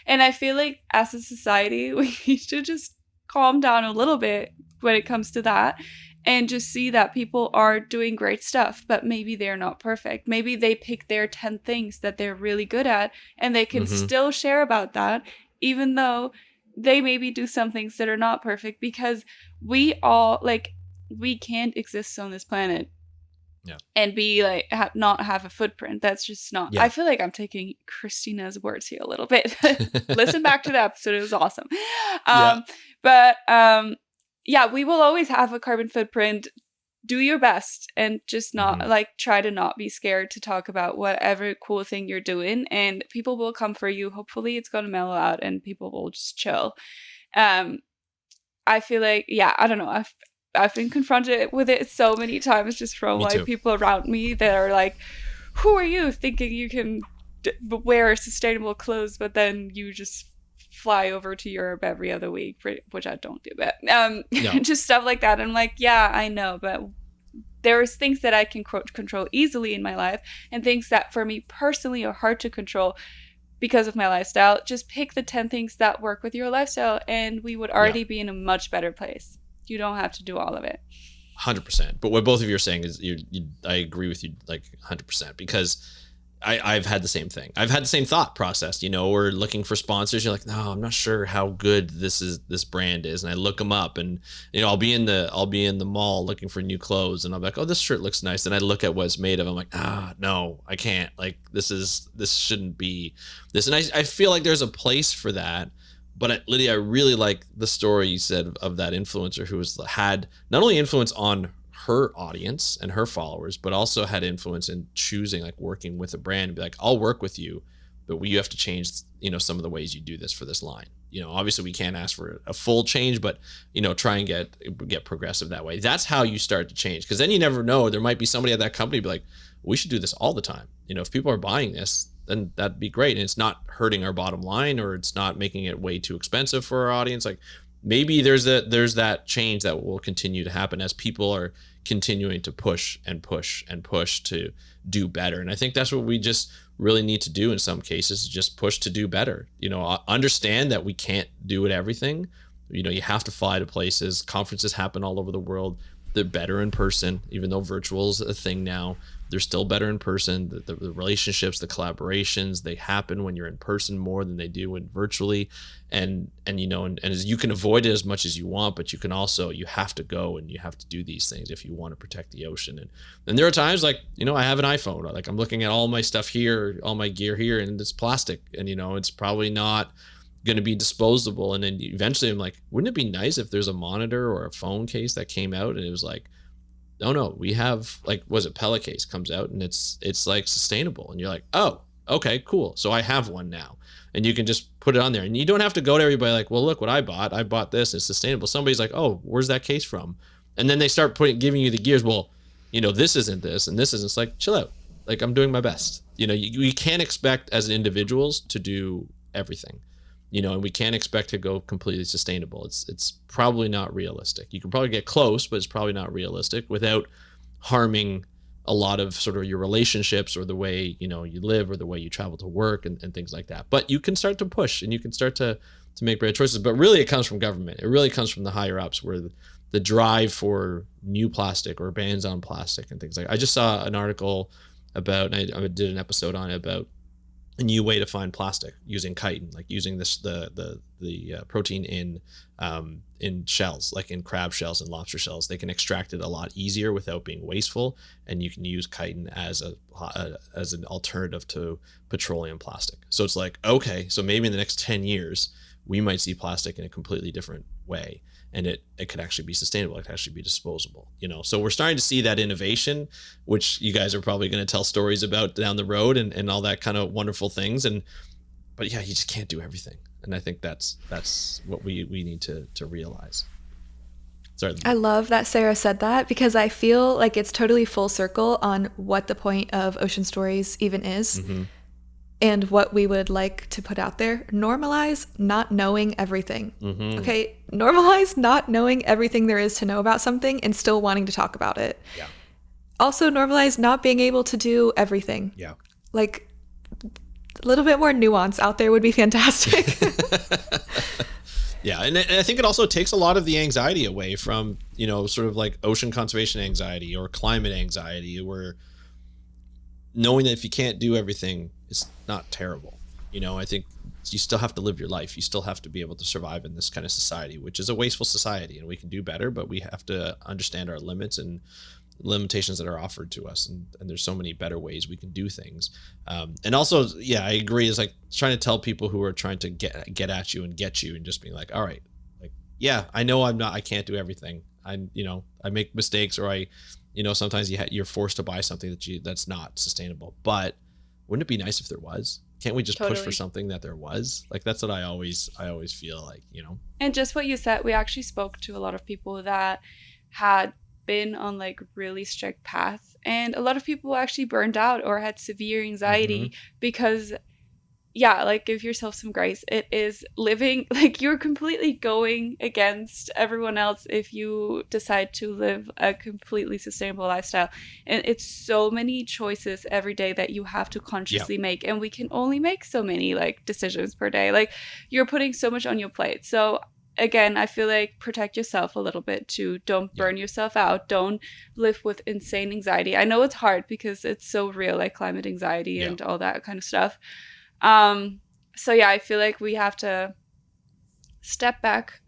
And I feel like as a society, we should just calm down a little bit when it comes to that, and just see that people are doing great stuff, but maybe they're not perfect. Maybe they pick their 10 things that they're really good at, and they can still share about that, even though they maybe do some things that are not perfect, because we all, like, we can't exist on this planet and be like not have a footprint. That's just not. I feel like I'm taking Christina's words here a little bit. Listen back to the episode; it was awesome. But we will always have a carbon footprint. Do your best, and just not try to not be scared to talk about whatever cool thing you're doing, and people will come for you. Hopefully it's going to mellow out and people will just chill. I feel like, I don't know. I've been confronted with it so many times, just from people around me that are like, who are you thinking you can wear sustainable clothes, but then you just fly over to Europe every other week, which I don't do, but just stuff like that. I'm like, I know, but there's things that I can control easily in my life, and things that for me personally are hard to control because of my lifestyle. Just pick the 10 things that work with your lifestyle, and we would already be in a much better place. You don't have to do all of it.
100%. But what both of you are saying is, I agree with you like 100%, because I've had the same thing. I've had the same thought process. We're looking for sponsors. You're like, no, I'm not sure how good this brand is, and I look them up, and I'll be in the mall looking for new clothes, and I'm like, oh, this shirt looks nice. And I look at what it's made of. I'm like, no, I can't. Like, this shouldn't be this. And I feel like there's a place for that. But Lydia, I really like the story you said of that influencer who had not only influence on her audience and her followers, but also had influence in choosing, like working with a brand and be like, I'll work with you, but you have to change, some of the ways you do this for this line. Obviously we can't ask for a full change, but, try and get progressive that way. That's how you start to change. Cause then you never know, there might be somebody at that company be like, we should do this all the time. If people are buying this, then that'd be great. And it's not hurting our bottom line, or it's not making it way too expensive for our audience. Like maybe there's that change that will continue to happen as people are continuing to push and push and push to do better. And I think that's what we just really need to do in some cases, just push to do better. Understand that we can't do it everything. You have to fly to places. Conferences happen all over the world. They're better in person, even though virtual is a thing now. They're still better in person. The relationships, the collaborations, they happen when you're in person more than they do when virtually. And as you can avoid it as much as you want, but you have to go and you have to do these things if you want to protect the ocean. And there are times like, I have an iPhone, like I'm looking at all my stuff here, all my gear here, and it's plastic, and it's probably not going to be disposable. And then eventually I'm like, wouldn't it be nice if there's a monitor or a phone case that came out and it was like, no, we have like, was it Pellet case comes out and it's like sustainable, and you're like, oh, okay, cool. So I have one now, and you can just put it on there, and you don't have to go to everybody like, well, look what I bought this, it's sustainable. Somebody's like, oh, where's that case from? And then they start giving you the gears. Well, this isn't this, and this isn't. It's like, chill out. Like I'm doing my best. You can't expect as individuals to do everything. And we can't expect to go completely sustainable. It's probably not realistic. You can probably get close, but it's probably not realistic without harming a lot of sort of your relationships or the way, you live or the way you travel to work and things like that. But you can start to push and you can start to make better choices. But really it comes from government. It really comes from the higher ups, where the drive for new plastic or bans on plastic and things like that. I just saw an article about, and I did an episode on it, about a new way to find plastic using chitin, like using the protein in shells, like in crab shells and lobster shells. They can extract it a lot easier without being wasteful, and you can use chitin as an alternative to petroleum plastic. So it's like, okay, so maybe in the next 10 years we might see plastic in a completely different way, and it could actually be sustainable. It could actually be disposable, So we're starting to see that innovation, which you guys are probably going to tell stories about down the road and all that kind of wonderful things. But yeah, you just can't do everything. And I think that's what we need to realize. Sorry.
I love that Sarah said that, because I feel like it's totally full circle on what the point of Ocean Stories even is. Mm-hmm. And what we would like to put out there. Normalize not knowing everything. Mm-hmm. Okay? Normalize not knowing everything there is to know about something and still wanting to talk about it.
Yeah.
Also normalize not being able to do everything.
Yeah.
Like a little bit more nuance out there would be fantastic.
Yeah. And I think it also takes a lot of the anxiety away from, sort of like ocean conservation anxiety or climate anxiety, where knowing that if you can't do everything, it's not terrible. I think you still have to live your life. You still have to be able to survive in this kind of society, which is a wasteful society, and we can do better, but we have to understand our limits and limitations that are offered to us. And there's so many better ways we can do things. And also, yeah, I agree. It's like trying to tell people who are trying to get at you and get you, and just being like, all right, like, yeah, I know I can't do everything. I make mistakes, or sometimes you're forced to buy something that's not sustainable, but wouldn't it be nice if there was? Can't we just push for something that there was? Like, that's what I always feel like,
And just what you said, we actually spoke to a lot of people that had been on like really strict path, and a lot of people actually burned out or had severe anxiety. Mm-hmm. Because like, give yourself some grace. It is living, like, you're completely going against everyone else if you decide to live a completely sustainable lifestyle. And it's so many choices every day that you have to consciously make. And we can only make so many like decisions per day. Like, you're putting so much on your plate. So again, I feel like protect yourself a little bit too. Don't burn yourself out. Don't live with insane anxiety. I know it's hard because it's so real, like climate anxiety and all that kind of stuff. So yeah, I feel like we have to step back,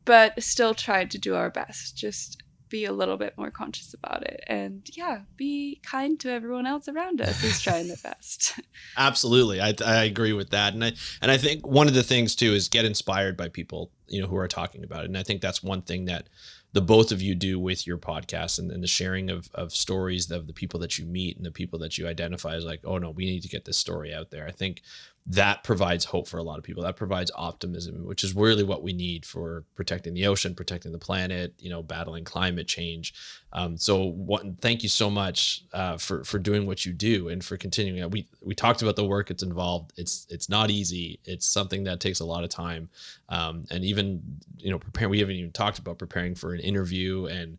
but still try to do our best. Just be a little bit more conscious about it, and be kind to everyone else around us who's trying their best.
Absolutely. I agree with that. And I think one of the things too is get inspired by people, who are talking about it. And I think that's one thing that the both of you do with your podcast and the sharing of stories of the people that you meet and the people that you identify as like, oh no, we need to get this story out there. I think that provides hope for a lot of people. That provides optimism, which is really what we need for protecting the ocean, protecting the planet, battling climate change. Thank you so much for doing what you do and for continuing. We talked about the work it's involved. It's not easy. It's something that takes a lot of time. And even, preparing, we haven't even talked about preparing for an interview and,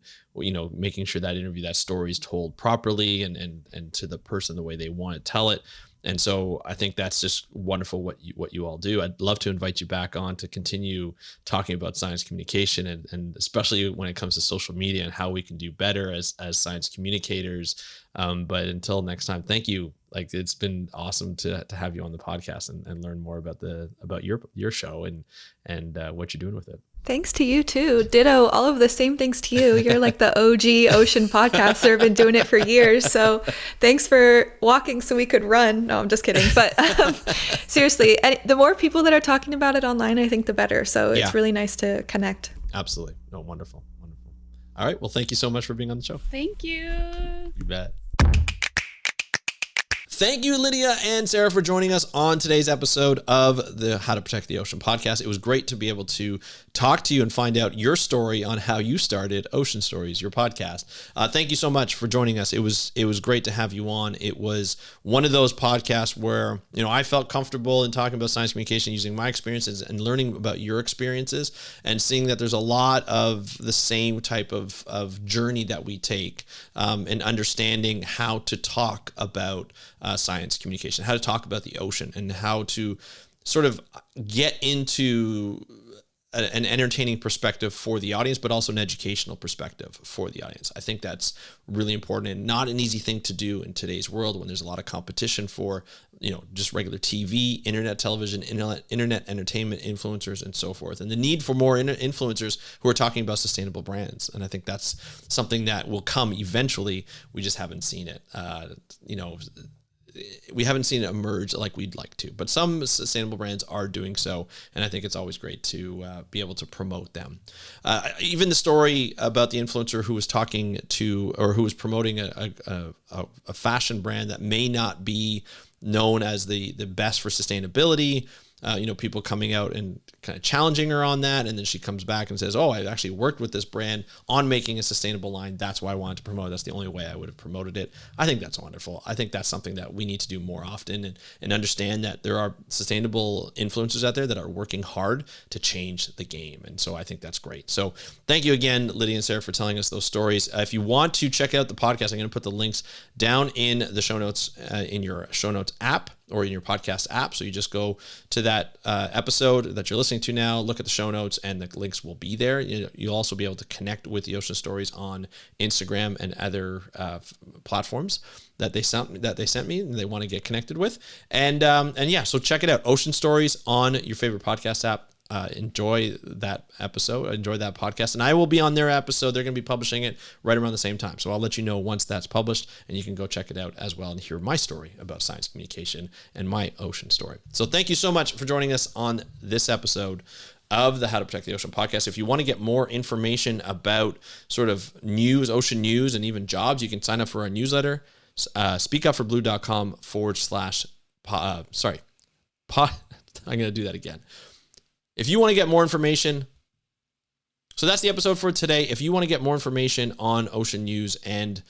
making sure that story is told properly and to the person the way they want to tell it. And so I think that's just wonderful what you all do. I'd love to invite you back on to continue talking about science communication and especially when it comes to social media and how we can do better as science communicators. But until next time, thank you. Like, it's been awesome to have you on the podcast and learn more about your show and what you're doing with it.
Thanks to you too. Ditto, all of the same things to you. You're like the OG ocean podcaster. I've been doing it for years. So thanks for walking so we could run. No, I'm just kidding. But seriously, and the more people that are talking about it online, I think the better. So it's really nice to connect.
Absolutely. No, wonderful. All right. Well, thank you so much for being on the show.
Thank you.
You bet. Thank you, Lydia and Sarah, for joining us on today's episode of the How to Protect the Ocean podcast. It was great to be able to talk to you and find out your story on how you started Ocean Stories, your podcast. Thank you so much for joining us. It was great to have you on. It was one of those podcasts where, I felt comfortable in talking about science communication using my experiences and learning about your experiences and seeing that there's a lot of the same type of journey that we take in understanding how to talk about science communication, how to talk about the ocean, and how to sort of get into an entertaining perspective for the audience, but also an educational perspective for the audience. I think that's really important and not an easy thing to do in today's world when there's a lot of competition for, just regular TV, internet television, internet entertainment influencers, and so forth. And the need for more influencers who are talking about sustainable brands. And I think that's something that will come eventually. We just haven't seen it. We haven't seen it emerge like we'd like to, but some sustainable brands are doing so. And I think it's always great to be able to promote them. Even the story about the influencer who was talking to, or who was promoting a fashion brand that may not be known as the best for sustainability, people coming out and kind of challenging her on that. And then she comes back and says, oh, I actually worked with this brand on making a sustainable line. That's why I wanted to promote it. That's the only way I would have promoted it. I think that's wonderful. I think that's something that we need to do more often and understand that there are sustainable influencers out there that are working hard to change the game. And so I think that's great. So thank you again, Lydia and Sarah, for telling us those stories. If you want to check out the podcast, I'm going to put the links down in the show notes, in your show notes app, or in your podcast app. So you just go to that episode that you're listening to now, look at the show notes, and the links will be there. You'll also be able to connect with the Ocean Stories on Instagram and other platforms that they sent me and they want to get connected with. And so check it out. Ocean Stories on your favorite podcast app. Enjoy that episode, enjoy that podcast, and I will be on their episode. They're going to be publishing it right around the same time. So I'll let you know once that's published, and you can go check it out as well and hear my story about science communication and my ocean story. So thank you so much for joining us on this episode of the How to Protect the Ocean podcast. If you want to get more information about sort of news, ocean news, and even jobs, you can sign up for our newsletter, speakupforblue.com I'm going to do that again. If you want to get more information, so that's the episode for today. If you want to get more information on ocean news and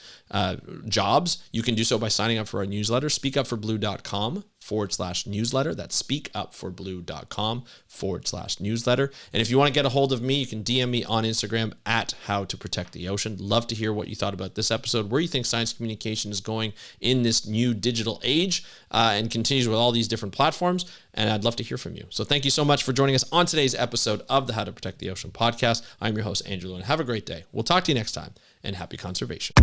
jobs, you can do so by signing up for our newsletter, speakupforblue.com/newsletter. That's speakupforblue.com/newsletter. And if you want to get a hold of me, you can DM me on Instagram at How to Protect the Ocean. Love to hear what you thought about this episode, where you think science communication is going in this new digital age, and continues with all these different platforms. And I'd love to hear from you. So thank you so much for joining us on today's episode of the How to Protect the Ocean podcast. I'm your host, Andrew Lewin. Have a great day. We'll talk to you next time, and happy conservation.